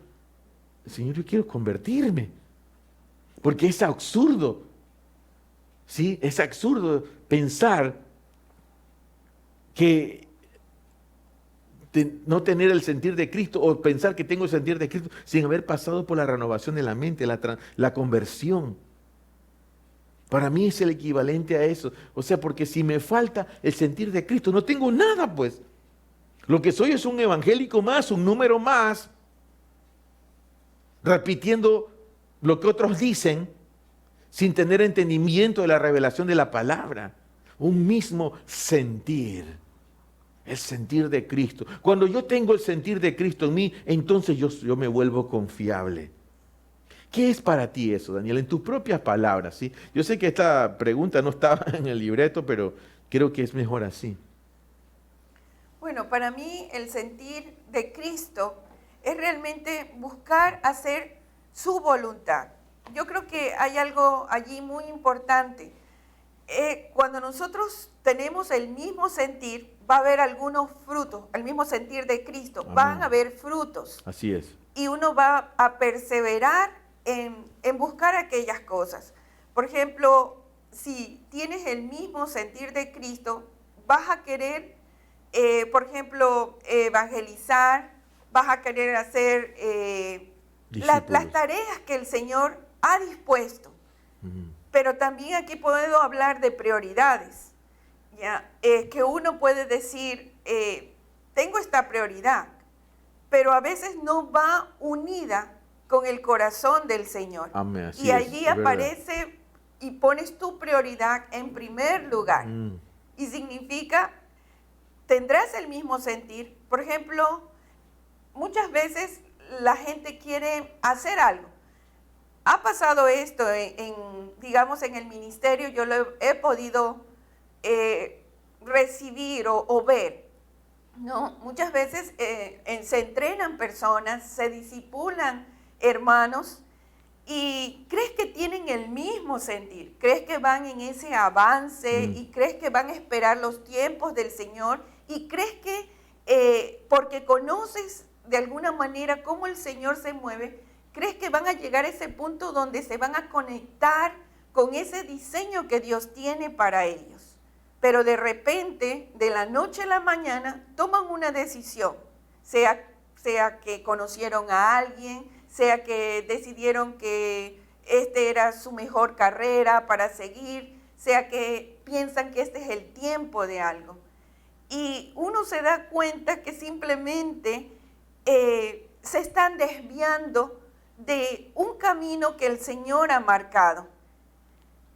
yo quiero convertirme. Porque es absurdo. ¿Sí? Es absurdo pensar que no tener el sentir de Cristo o pensar que tengo el sentir de Cristo sin haber pasado por la renovación de la mente, la conversión. Para mí es el equivalente a eso. O sea, porque si me falta el sentir de Cristo, no tengo nada, pues. Lo que soy es un evangélico más, un número más, repitiendo lo que otros dicen, sin tener entendimiento de la revelación de la palabra. Un mismo sentir. El sentir de Cristo. Cuando yo tengo el sentir de Cristo en mí, entonces yo me vuelvo confiable. ¿Qué es para ti eso, Daniel? En tus propias palabras, ¿sí? Yo sé que esta pregunta no estaba en el libreto, pero creo que es mejor así. Bueno, para mí el sentir de Cristo es realmente buscar hacer su voluntad. Yo creo que hay algo allí muy importante. Cuando nosotros tenemos el mismo sentir, va a haber algunos frutos, el mismo sentir de Cristo, Amén. Van a haber frutos. Así es. Y uno va a perseverar en buscar aquellas cosas. Por ejemplo, si tienes el mismo sentir de Cristo, vas a querer, por ejemplo, evangelizar, vas a querer hacer las tareas que el Señor ha dispuesto. Pero también aquí puedo hablar de prioridades, ¿ya? Que uno puede decir, tengo esta prioridad, pero a veces no va unida con el corazón del Señor. Amén, y allí aparece y pones tu prioridad en primer lugar. Y significa, tendrás el mismo sentir. Por ejemplo, muchas veces la gente quiere hacer algo. Ha pasado esto digamos, en el ministerio, yo lo he podido recibir o ver, ¿no? Muchas veces se entrenan personas, se discipulan hermanos y crees que tienen el mismo sentir, crees que van en ese avance y crees que van a esperar los tiempos del Señor y crees que porque conoces de alguna manera cómo el Señor se mueve, crees que van a llegar a ese punto donde se van a conectar con ese diseño que Dios tiene para ellos. Pero de repente, de la noche a la mañana, toman una decisión, sea que conocieron a alguien, sea que decidieron que este era su mejor carrera para seguir, sea que piensan que este es el tiempo de algo. Y uno se da cuenta que simplemente se están desviando de un camino que el Señor ha marcado.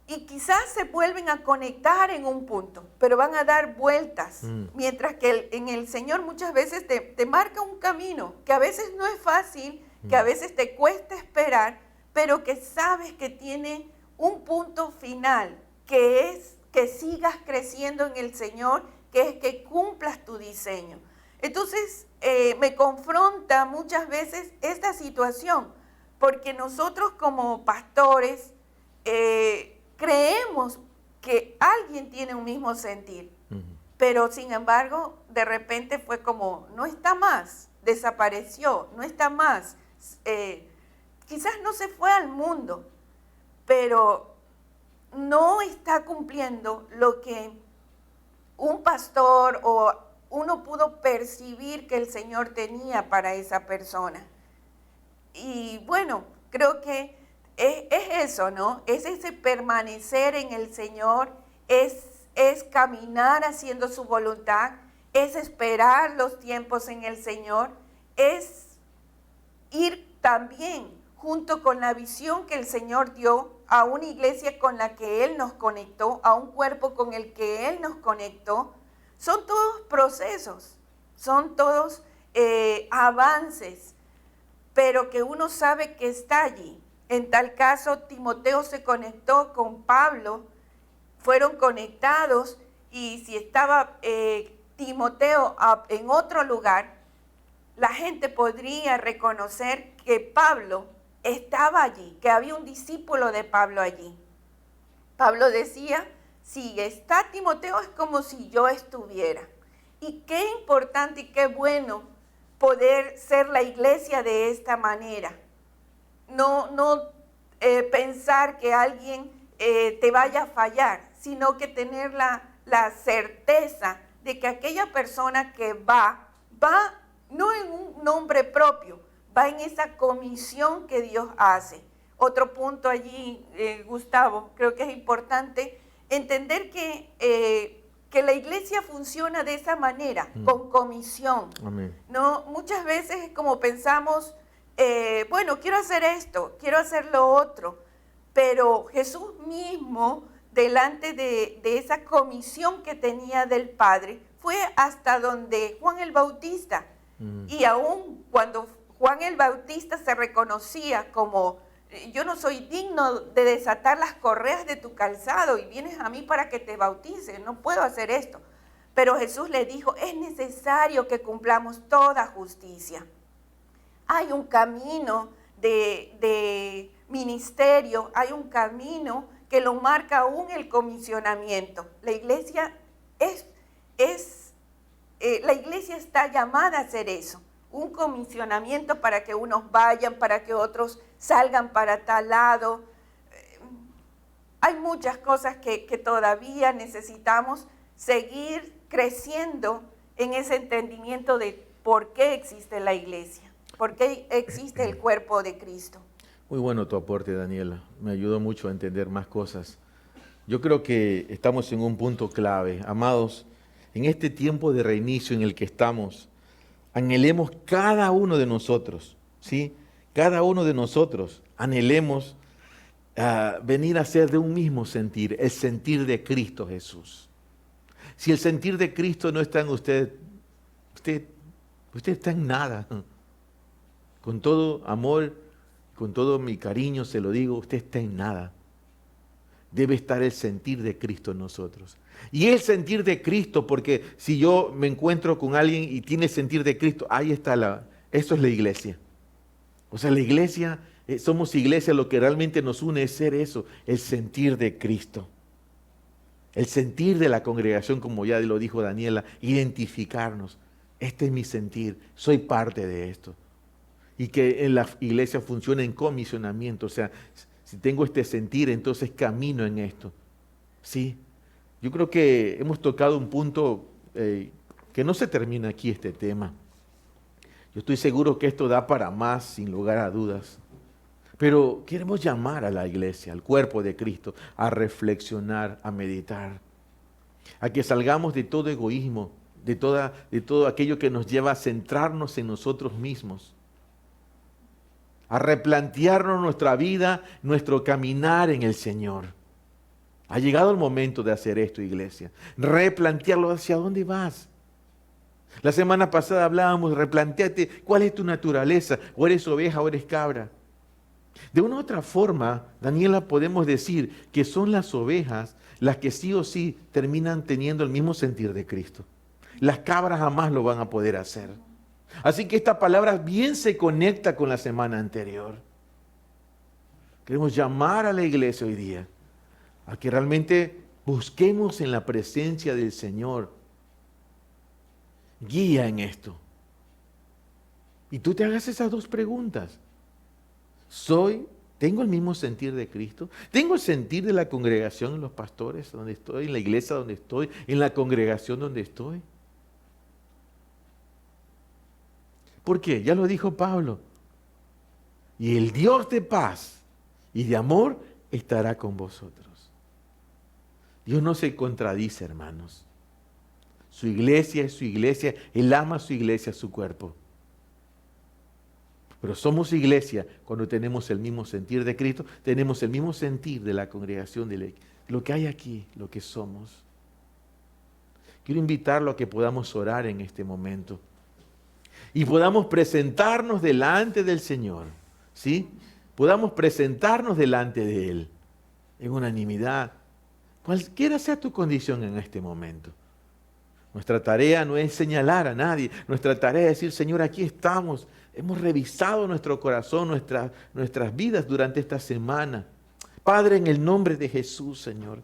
Y quizás se vuelven a conectar en un punto, pero van a dar vueltas. Mientras que en el Señor muchas veces te marca un camino que a veces no es fácil, que a veces te cuesta esperar, pero que sabes que tiene un punto final, que es que sigas creciendo en el Señor, que es que cumplas tu diseño. Entonces, me confronta muchas veces esta situación, porque nosotros como pastores creemos que alguien tiene un mismo sentir, pero sin embargo, de repente fue como, no está más, desapareció, no está más, quizás no se fue al mundo, pero no está cumpliendo lo que un pastor o uno pudo percibir que el Señor tenía para esa persona. Y bueno, creo que es eso, ¿no? Es ese permanecer en el Señor, es caminar haciendo su voluntad, es esperar los tiempos en el Señor, es ir también junto con la visión que el Señor dio a una iglesia con la que Él nos conectó, a un cuerpo con el que Él nos conectó. Son todos procesos, son todos avances, pero que uno sabe que está allí. En tal caso, Timoteo se conectó con Pablo, fueron conectados, y si estaba Timoteo en otro lugar, la gente podría reconocer que Pablo estaba allí, que había un discípulo de Pablo allí. Pablo decía, si está Timoteo es como si yo estuviera. Y qué importante y qué bueno poder ser la iglesia de esta manera. No pensar que alguien te vaya a fallar, sino que tener la certeza de que aquella persona que va no en un nombre propio, va en esa comisión que Dios hace. Otro punto allí, Gustavo, creo que es importante entender que la iglesia funciona de esa manera, con comisión. Amén. No, muchas veces es como pensamos, bueno, quiero hacer esto, quiero hacer lo otro, pero Jesús mismo, delante de esa comisión que tenía del Padre, fue hasta donde Juan el Bautista. Y aún cuando Juan el Bautista se reconocía como, yo no soy digno de desatar las correas de tu calzado y vienes a mí para que te bautice, no puedo hacer esto. Pero Jesús le dijo, es necesario que cumplamos toda justicia. Hay un camino de ministerio, hay un camino que lo marca aún el comisionamiento. La iglesia la iglesia está llamada a hacer eso, un comisionamiento para que unos vayan, para que otros salgan para tal lado. Hay muchas cosas que todavía necesitamos seguir creciendo en ese entendimiento de por qué existe la iglesia, por qué existe el cuerpo de Cristo. Muy bueno tu aporte, Daniela. Me ayudó mucho a entender más cosas. Yo creo que estamos en un punto clave. Amados, en este tiempo de reinicio en el que estamos, anhelemos cada uno de nosotros, ¿sí? Cada uno de nosotros anhelemos venir a ser de un mismo sentir, el sentir de Cristo Jesús. Si el sentir de Cristo no está en usted está en nada. Con todo amor, con todo mi cariño se lo digo, usted está en nada. Debe estar el sentir de Cristo en nosotros. Y el sentir de Cristo, porque si yo me encuentro con alguien y tiene sentir de Cristo, ahí está eso es la iglesia. O sea, la iglesia, somos iglesia, lo que realmente nos une es ser eso, el sentir de Cristo. El sentir de la congregación, como ya lo dijo Daniela, identificarnos. Este es mi sentir, soy parte de esto. Y que en la iglesia funcione en comisionamiento, o sea, si tengo este sentir, entonces camino en esto. Sí, yo creo que hemos tocado un punto que no se termina aquí este tema. Yo estoy seguro que esto da para más, sin lugar a dudas. Pero queremos llamar a la iglesia, al cuerpo de Cristo, a reflexionar, a meditar, a que salgamos de todo egoísmo, de todo aquello que nos lleva a centrarnos en nosotros mismos, a replantearnos nuestra vida, nuestro caminar en el Señor. Ha llegado el momento de hacer esto, iglesia. Replantearlo, ¿hacia dónde vas? La semana pasada hablábamos, replanteate cuál es tu naturaleza, o eres oveja o eres cabra. De una u otra forma, Daniela, podemos decir que son las ovejas las que sí o sí terminan teniendo el mismo sentir de Cristo. Las cabras jamás lo van a poder hacer. Así que esta palabra bien se conecta con la semana anterior. Queremos llamar a la iglesia hoy día a que realmente busquemos en la presencia del Señor guía en esto. Y tú te hagas esas dos preguntas. ¿Tengo el mismo sentir de Cristo? ¿Tengo el sentir de la congregación en los pastores donde estoy, en la iglesia donde estoy, en la congregación donde estoy? ¿Por qué? Ya lo dijo Pablo. Y el Dios de paz y de amor estará con vosotros. Dios no se contradice, hermanos. Su iglesia es su iglesia. Él ama a su iglesia, a su cuerpo. Pero somos iglesia cuando tenemos el mismo sentir de Cristo, tenemos el mismo sentir de la congregación, de lo que hay aquí, lo que somos. Quiero invitarlo a que podamos orar en este momento y podamos presentarnos delante del Señor, ¿sí? Podamos presentarnos delante de Él en unanimidad, cualquiera sea tu condición en este momento. Nuestra tarea no es señalar a nadie, nuestra tarea es decir, Señor, aquí estamos. Hemos revisado nuestro corazón, nuestras vidas durante esta semana. Padre, en el nombre de Jesús, Señor.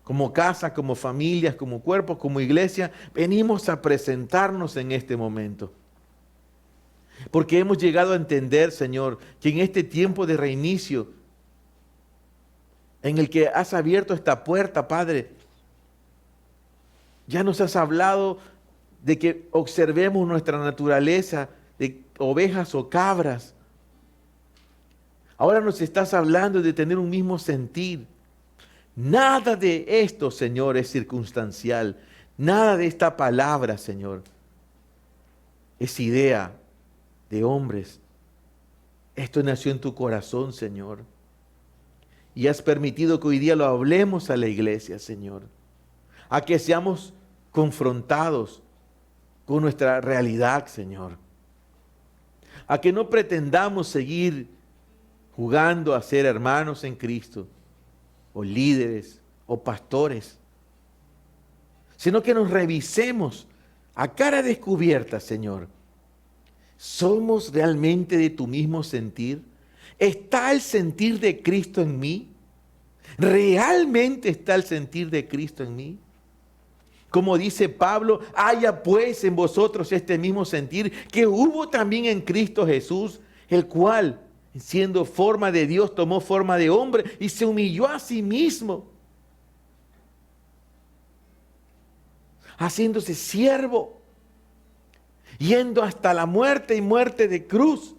Como casa, como familias, como cuerpo, como iglesia, venimos a presentarnos en este momento. Porque hemos llegado a entender, Señor, que en este tiempo de reinicio, en el que has abierto esta puerta, Padre, ya nos has hablado de que observemos nuestra naturaleza de ovejas o cabras. Ahora nos estás hablando de tener un mismo sentir. Nada de esto, Señor, es circunstancial. Nada de esta palabra, Señor, es idea de hombres. Esto nació en tu corazón, Señor. Y has permitido que hoy día lo hablemos a la iglesia, Señor. A que seamos confrontados con nuestra realidad, Señor. A que no pretendamos seguir jugando a ser hermanos en Cristo, o líderes, o pastores, sino que nos revisemos a cara descubierta, Señor. ¿Somos realmente de tu mismo sentir? ¿Está el sentir de Cristo en mí? ¿Realmente está el sentir de Cristo en mí? Como dice Pablo, haya pues en vosotros este mismo sentir que hubo también en Cristo Jesús, el cual, siendo forma de Dios, tomó forma de hombre y se humilló a sí mismo, haciéndose siervo, yendo hasta la muerte y muerte de cruz,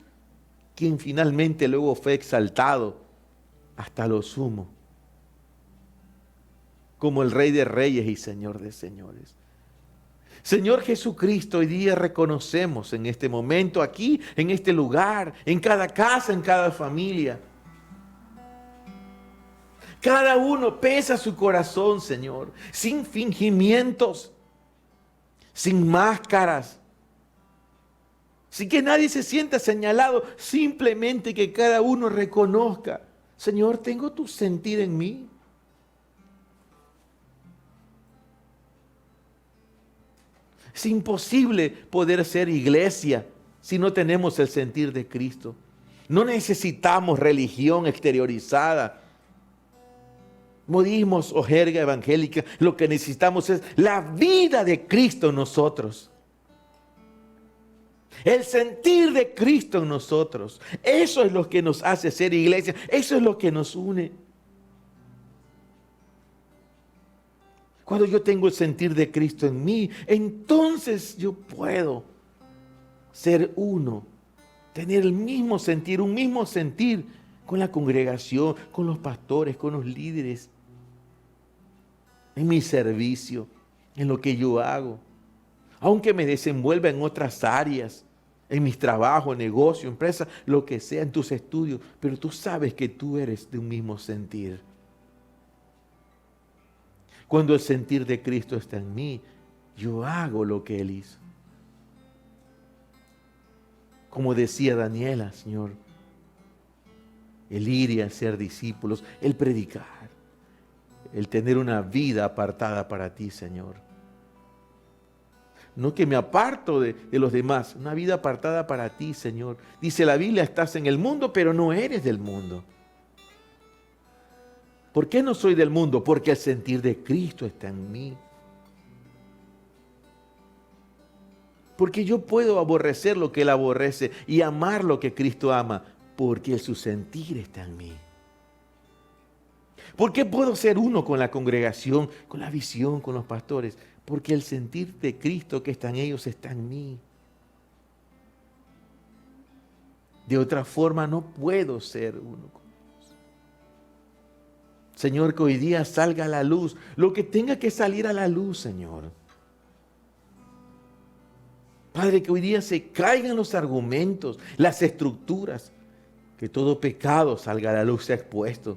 quien finalmente luego fue exaltado hasta lo sumo, como el Rey de Reyes y Señor de Señores. Señor Jesucristo, hoy día reconocemos en este momento, aquí, en este lugar, en cada casa, en cada familia. Cada uno pesa su corazón, Señor, sin fingimientos, sin máscaras, sin que nadie se sienta señalado, simplemente que cada uno reconozca, Señor, ¿tengo tu sentir en mí? Es imposible poder ser iglesia si no tenemos el sentir de Cristo. No necesitamos religión exteriorizada, modismos o jerga evangélica. Lo que necesitamos es la vida de Cristo en nosotros. El sentir de Cristo en nosotros. Eso es lo que nos hace ser iglesia. Eso es lo que nos une. Cuando yo tengo el sentir de Cristo en mí, entonces yo puedo ser uno, tener el mismo sentir, un mismo sentir con la congregación, con los pastores, con los líderes, en mi servicio, en lo que yo hago. Aunque me desenvuelva en otras áreas, en mis trabajos, negocio, empresa, lo que sea, en tus estudios, pero tú sabes que tú eres de un mismo sentir. Cuando el sentir de Cristo está en mí, yo hago lo que Él hizo. Como decía Daniela, Señor, el ir y hacer discípulos, el predicar, el tener una vida apartada para ti, Señor. No que me aparto de los demás, una vida apartada para ti, Señor. Dice la Biblia, estás en el mundo, pero no eres del mundo. ¿Por qué no soy del mundo? Porque el sentir de Cristo está en mí. Porque yo puedo aborrecer lo que Él aborrece y amar lo que Cristo ama, porque su sentir está en mí. ¿Por qué puedo ser uno con la congregación, con la visión, con los pastores? Porque el sentir de Cristo que está en ellos está en mí. De otra forma no puedo ser uno con ellos. Señor, que hoy día salga a la luz lo que tenga que salir a la luz, Señor. Padre, que hoy día se caigan los argumentos, las estructuras, que todo pecado salga a la luz, sea expuesto,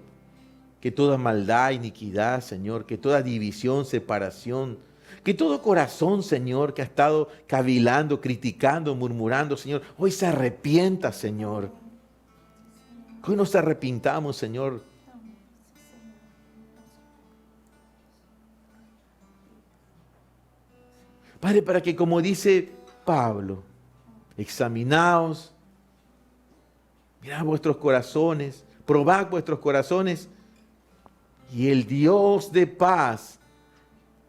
que toda maldad, iniquidad, Señor, que toda división, separación, que todo corazón, Señor, que ha estado cavilando, criticando, murmurando, Señor, hoy se arrepienta, Señor. Que hoy nos arrepintamos, Señor. Padre, para que como dice Pablo, examinaos, mirad vuestros corazones, probad vuestros corazones, y el Dios de paz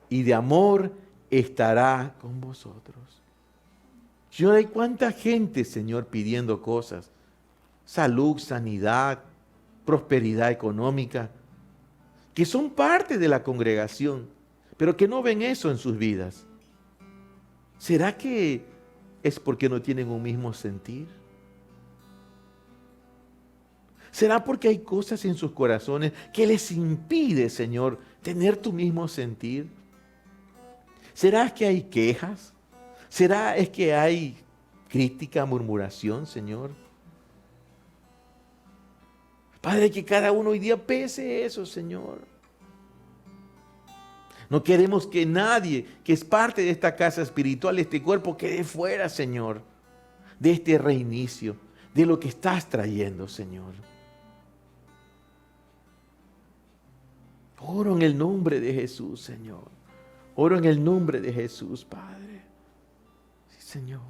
y de amor estará con vosotros. Señor, hay cuánta gente, Señor, pidiendo cosas, salud, sanidad, prosperidad económica, que son parte de la congregación, pero que no ven eso en sus vidas. ¿Será que es porque no tienen un mismo sentir? ¿Será porque hay cosas en sus corazones que les impide, Señor, tener tu mismo sentir? ¿Será que hay quejas? ¿Será es que hay crítica, murmuración, Señor? Padre, que cada uno hoy día pese eso, Señor. No queremos que nadie que es parte de esta casa espiritual, de este cuerpo, quede fuera, Señor, de este reinicio, de lo que estás trayendo, Señor. Oro en el nombre de Jesús, Señor. Oro en el nombre de Jesús, Padre. Sí, Señor.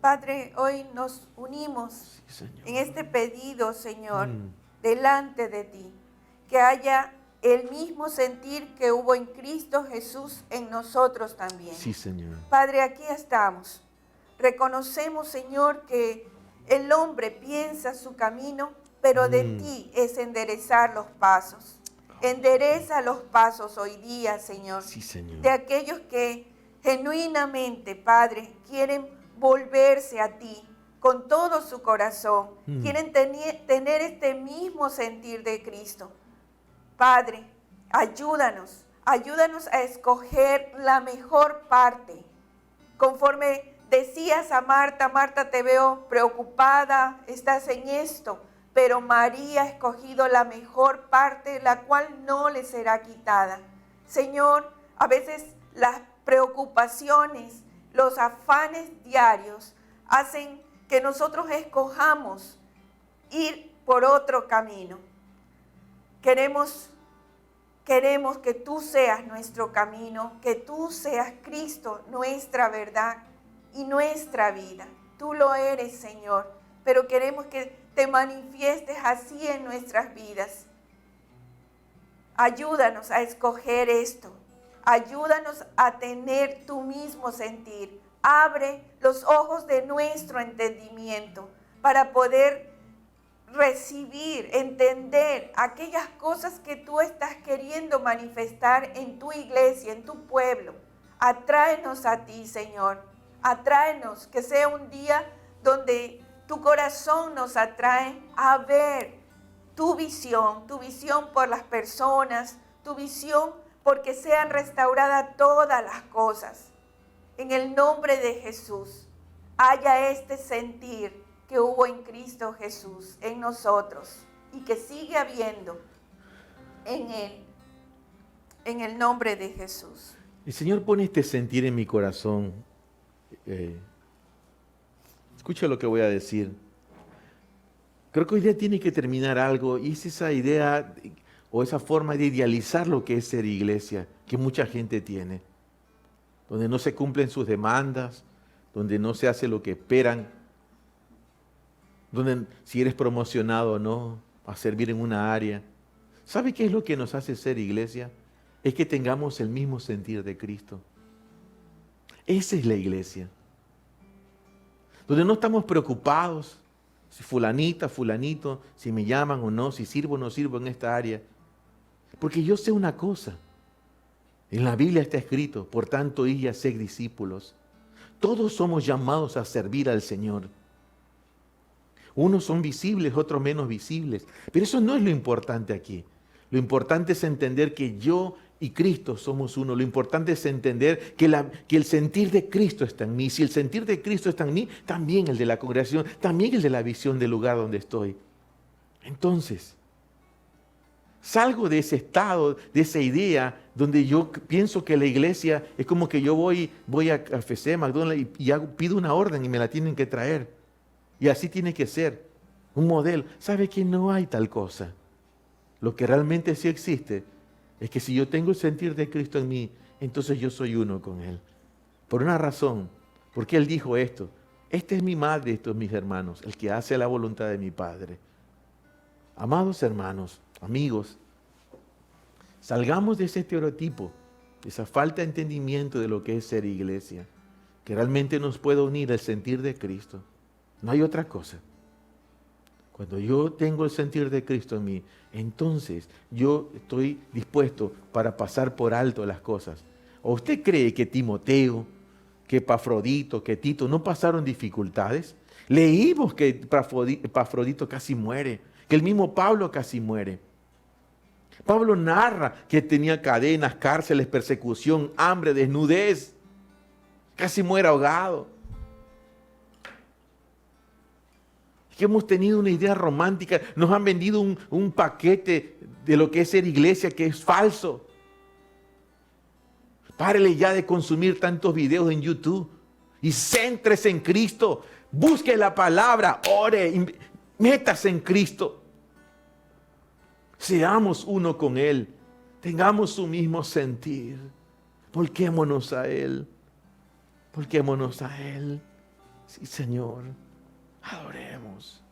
Padre, hoy nos unimos Sí, Señor. en este pedido, Señor, delante de ti. Que haya el mismo sentir que hubo en Cristo Jesús en nosotros también. Sí, Señor. Padre, aquí estamos. Reconocemos, Señor, que el hombre piensa su camino, pero de ti es enderezar los pasos. Endereza los pasos hoy día, Señor. Sí, Señor. De aquellos que genuinamente, Padre, quieren volverse a ti con todo su corazón. Quieren tener este mismo sentir de Cristo. Padre, ayúdanos a escoger la mejor parte. Conforme decías a Marta, Marta, te veo preocupada, estás en esto, pero María ha escogido la mejor parte, la cual no le será quitada. Señor, a veces las preocupaciones, los afanes diarios hacen que nosotros escojamos ir por otro camino. Queremos que tú seas nuestro camino, que tú seas Cristo, nuestra verdad y nuestra vida. Tú lo eres, Señor, pero queremos que te manifiestes así en nuestras vidas. Ayúdanos a escoger esto. Ayúdanos a tener tu mismo sentir. Abre los ojos de nuestro entendimiento para poder recibir, entender aquellas cosas que tú estás queriendo manifestar en tu iglesia, en tu pueblo. Atráenos a ti, Señor. Atráenos, que sea un día donde tu corazón nos atrae a ver tu visión por las personas, tu visión porque sean restauradas todas las cosas. En el nombre de Jesús, haya este sentir que hubo en Cristo Jesús, en nosotros, y que sigue habiendo en Él, en el nombre de Jesús. El Señor pone este sentir en mi corazón. Escucha lo que voy a decir. Creo que hoy día tiene que terminar algo, y es esa idea o esa forma de idealizar lo que es ser iglesia, que mucha gente tiene, donde no se cumplen sus demandas, donde no se hace lo que esperan, donde si eres promocionado o no, a servir en una área. ¿Sabe qué es lo que nos hace ser iglesia? Es que tengamos el mismo sentir de Cristo. Esa es la iglesia. Donde no estamos preocupados si fulanita, fulanito, si me llaman o no, si sirvo o no sirvo en esta área. Porque yo sé una cosa. En la Biblia está escrito, por tanto, id y haced discípulos. Todos somos llamados a servir al Señor. Unos son visibles, otros menos visibles. Pero eso no es lo importante aquí. Lo importante es entender que yo y Cristo somos uno. Lo importante es entender que el sentir de Cristo está en mí. Si el sentir de Cristo está en mí, también el de la congregación, también el de la visión del lugar donde estoy. Entonces, salgo de ese estado, de esa idea, donde yo pienso que la iglesia es como que yo voy a KFC, McDonald's y pido una orden y me la tienen que traer. Y así tiene que ser, un modelo. ¿Sabe que no hay tal cosa? Lo que realmente sí existe es que si yo tengo el sentir de Cristo en mí, entonces yo soy uno con Él. Por una razón, porque Él dijo esto. Esta es mi madre, estos mis hermanos, el que hace la voluntad de mi Padre. Amados hermanos, amigos, salgamos de ese estereotipo, de esa falta de entendimiento de lo que es ser iglesia, que realmente nos puede unir el sentir de Cristo. No hay otra cosa. Cuando yo tengo el sentir de Cristo en mí, entonces yo estoy dispuesto para pasar por alto las cosas. ¿O usted cree que Timoteo, que Epafrodito, que Tito no pasaron dificultades? Leímos que Epafrodito casi muere, que el mismo Pablo casi muere. Pablo narra que tenía cadenas, cárceles, persecución, hambre, desnudez. Casi muere ahogado. Que hemos tenido una idea romántica, nos han vendido un paquete de lo que es ser iglesia que es falso. Párele ya de consumir tantos videos en YouTube y céntrese en Cristo. Busque la palabra, ore, métase en Cristo. Seamos uno con Él, tengamos su mismo sentir. Volquémonos a Él, volquémonos a Él. Sí, Señor. Adoremos,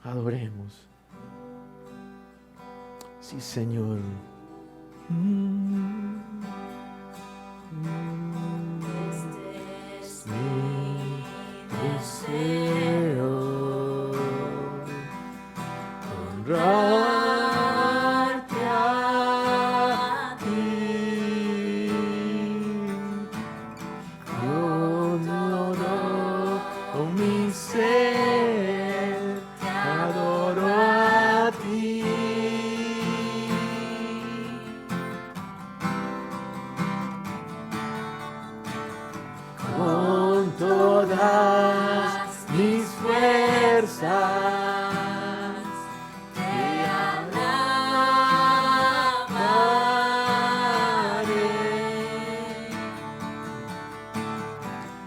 adoremos. Sí, Señor. Este es mi deseo, honrarte a ti. Yo te adoro con mi ser, te adoro a ti. Con todas mis fuerzas te alabaré.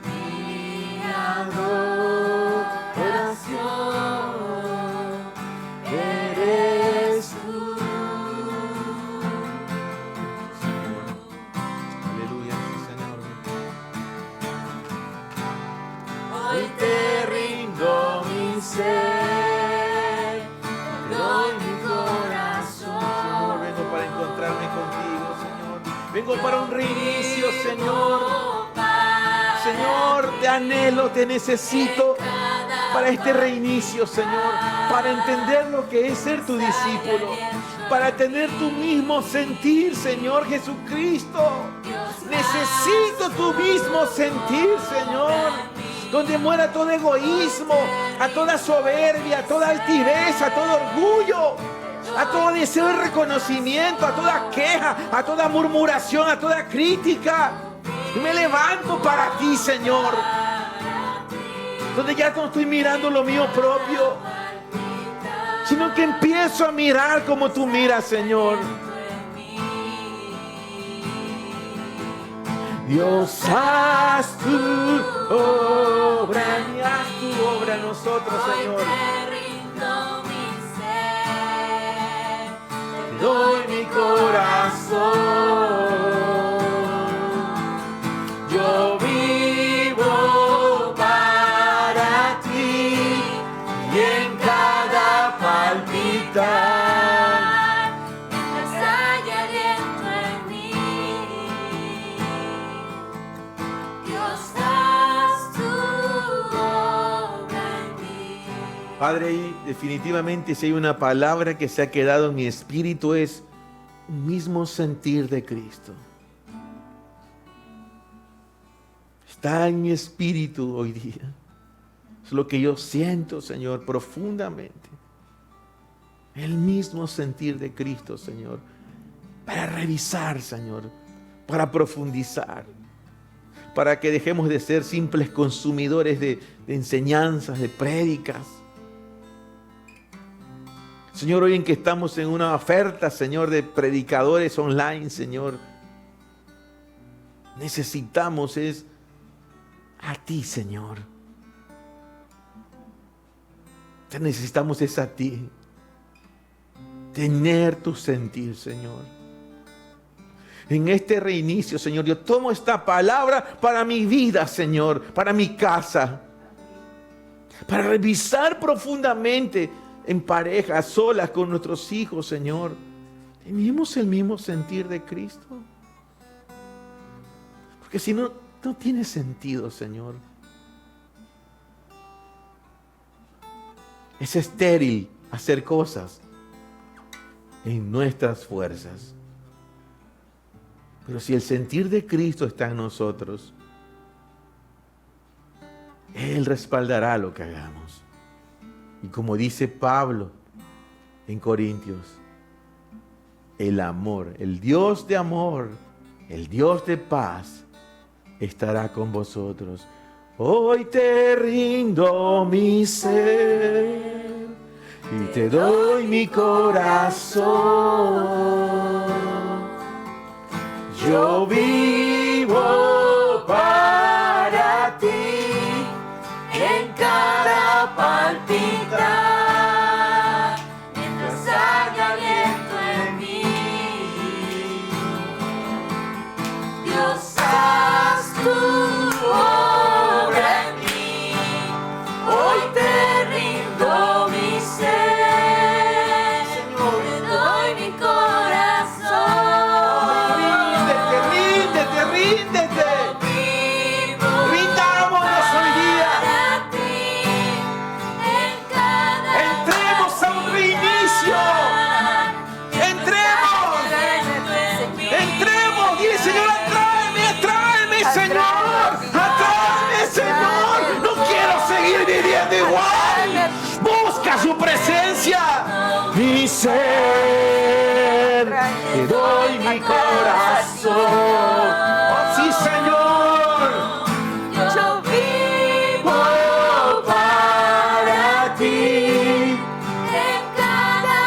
Mi adoración eres tú. Señor, aleluya, Señor. Hoy te rindo mi ser, te doy mi corazón. Señor, vengo para encontrarme contigo, Señor. Vengo para un reinicio, Señor. Señor, te anhelo, te necesito para este reinicio, Señor. Para entender lo que es ser tu discípulo. Para tener tu mismo sentir, Señor Jesucristo. Necesito tu mismo sentir, Señor. Donde muera todo egoísmo, a toda soberbia, a toda altivez, a todo orgullo, a todo deseo de reconocimiento, a toda queja, a toda murmuración, a toda crítica. Me levanto para ti, Señor. Donde ya no estoy mirando lo mío propio, sino que empiezo a mirar como tú miras, Señor. Dios, haz tu obra, y haz tu obra en nosotros, Señor. Yo vivo para ti y en cada palpitar, mientras haya aliento en mí, Dios, haz tu obra en mí. Padre, definitivamente si hay una palabra que se ha quedado en mi espíritu es un mismo sentir de Cristo. Está en mi espíritu hoy día. Es lo que yo siento, Señor, profundamente. El mismo sentir de Cristo, Señor. Para revisar, Señor. Para profundizar. Para que dejemos de ser simples consumidores de enseñanzas, de prédicas. Señor, hoy en que estamos en una oferta, Señor, de predicadores online, Señor. Necesitamos es a ti, Señor. Te necesitamos es a ti. Tener tu sentir, Señor. En este reinicio, Señor, yo tomo esta palabra para mi vida, Señor, para mi casa. Para revisar profundamente en pareja, a solas con nuestros hijos, Señor. ¿Tenemos el mismo sentir de Cristo? Porque si no, no tiene sentido, Señor. Es estéril hacer cosas en nuestras fuerzas. Pero si el sentir de Cristo está en nosotros, Él respaldará lo que hagamos. Y como dice Pablo en Corintios, el amor, el Dios de amor, el Dios de paz, estará con vosotros. Hoy te rindo mi ser y te doy mi corazón. Yo vivo para ti en cada palpitar, Mientras haya aliento en mí, Dios, haz tu obra en mí. Hoy te rindo mi ser, te doy mi corazón. ríndete, ríndete. Vivo Rindámonos hoy día. para ti en cada Entremos a un reinicio. Entremos. Entremos. Dile, Señor, atráeme, atráeme, Señor. Atráeme, Señor. No quiero seguir viviendo igual. Busca su presencia. Mi ser, te doy mi corazón. Oh, sí, Señor. Yo vivo Para ti. en cada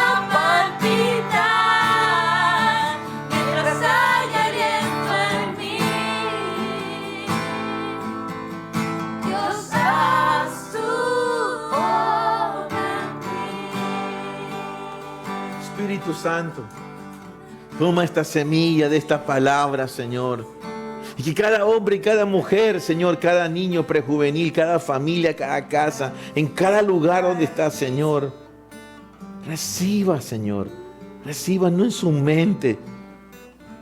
palpitar, mientras haya aliento en mí. Dios, haz tu obra en mí. Espíritu Santo, toma esta semilla de esta palabra, Señor. Y que cada hombre y cada mujer, Señor, cada niño prejuvenil, cada familia, cada casa, en cada lugar donde está, Señor, reciba, Señor, reciba no en su mente,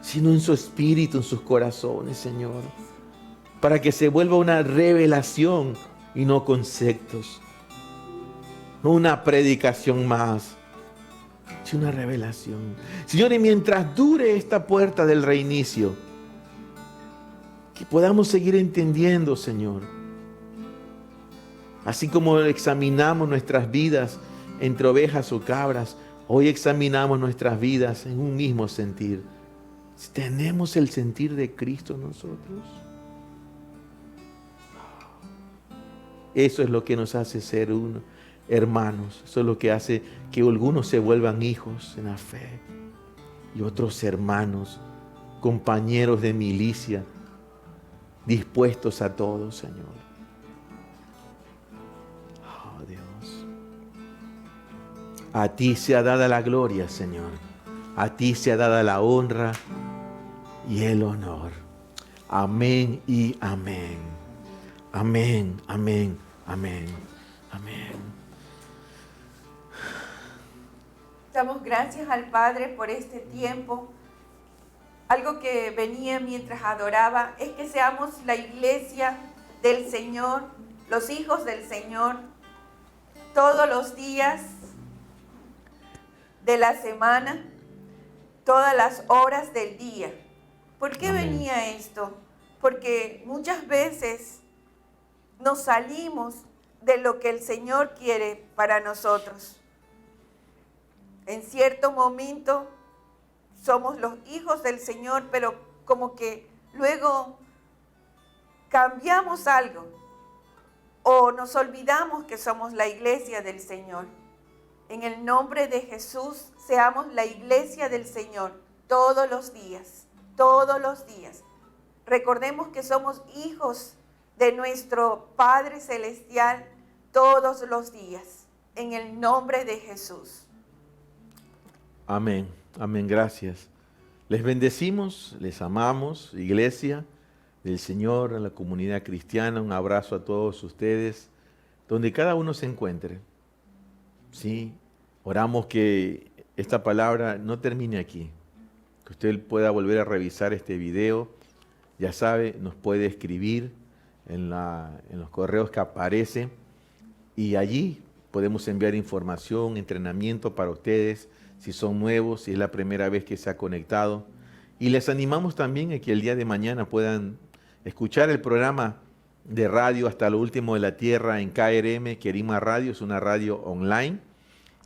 sino en su espíritu, en sus corazones, Señor, para que se vuelva una revelación y no conceptos, no una predicación más, sino una revelación. Señor, y mientras dure esta puerta del reinicio, que podamos seguir entendiendo, Señor. Así como examinamos nuestras vidas entre ovejas o cabras, hoy examinamos nuestras vidas en un mismo sentir. ¿Tenemos el sentir de Cristo nosotros? Eso es lo que nos hace ser uno, hermanos. Eso es lo que hace que algunos se vuelvan hijos en la fe y otros hermanos, compañeros de milicia, dispuestos a todo, Señor. Oh, Dios. A ti sea dada la gloria, Señor. A ti sea dada la honra y el honor. Amén y amén. Amén, amén, amén, amén. Damos gracias al Padre por este tiempo. Algo que venía mientras adoraba es que seamos la iglesia del Señor, los hijos del Señor, todos los días de la semana, todas las horas del día. ¿Por qué Amén. venía esto? Porque muchas veces nos salimos de lo que el Señor quiere para nosotros. En cierto momento somos los hijos del Señor, pero como que luego cambiamos algo o nos olvidamos que somos la iglesia del Señor. En el nombre de Jesús, seamos la iglesia del Señor todos los días, todos los días. Recordemos que somos hijos de nuestro Padre Celestial todos los días, en el nombre de Jesús. Amén, amén, gracias. Les bendecimos, les amamos, iglesia del Señor, a la comunidad cristiana. Un abrazo a todos ustedes, donde cada uno se encuentre. Sí, oramos que esta palabra no termine aquí, que usted pueda volver a revisar este video. Ya sabe, nos puede escribir en los correos que aparecen y allí podemos enviar información, entrenamiento para ustedes, si son nuevos, si es la primera vez que se ha conectado. Y les animamos también a que el día de mañana puedan escuchar el programa de radio Hasta lo Último de la Tierra en KRM, Querigma Radio, es una radio online.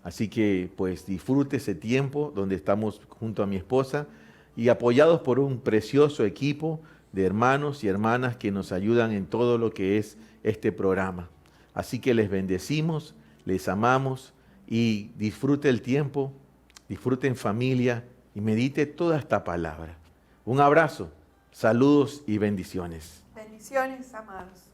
Así que pues disfrute ese tiempo donde estamos junto a mi esposa y apoyados por un precioso equipo de hermanos y hermanas que nos ayudan en todo lo que es este programa. Así que les bendecimos, les amamos y disfrute el tiempo, disfrute en familia y medite toda esta palabra. Un abrazo, saludos y bendiciones. Bendiciones, amados.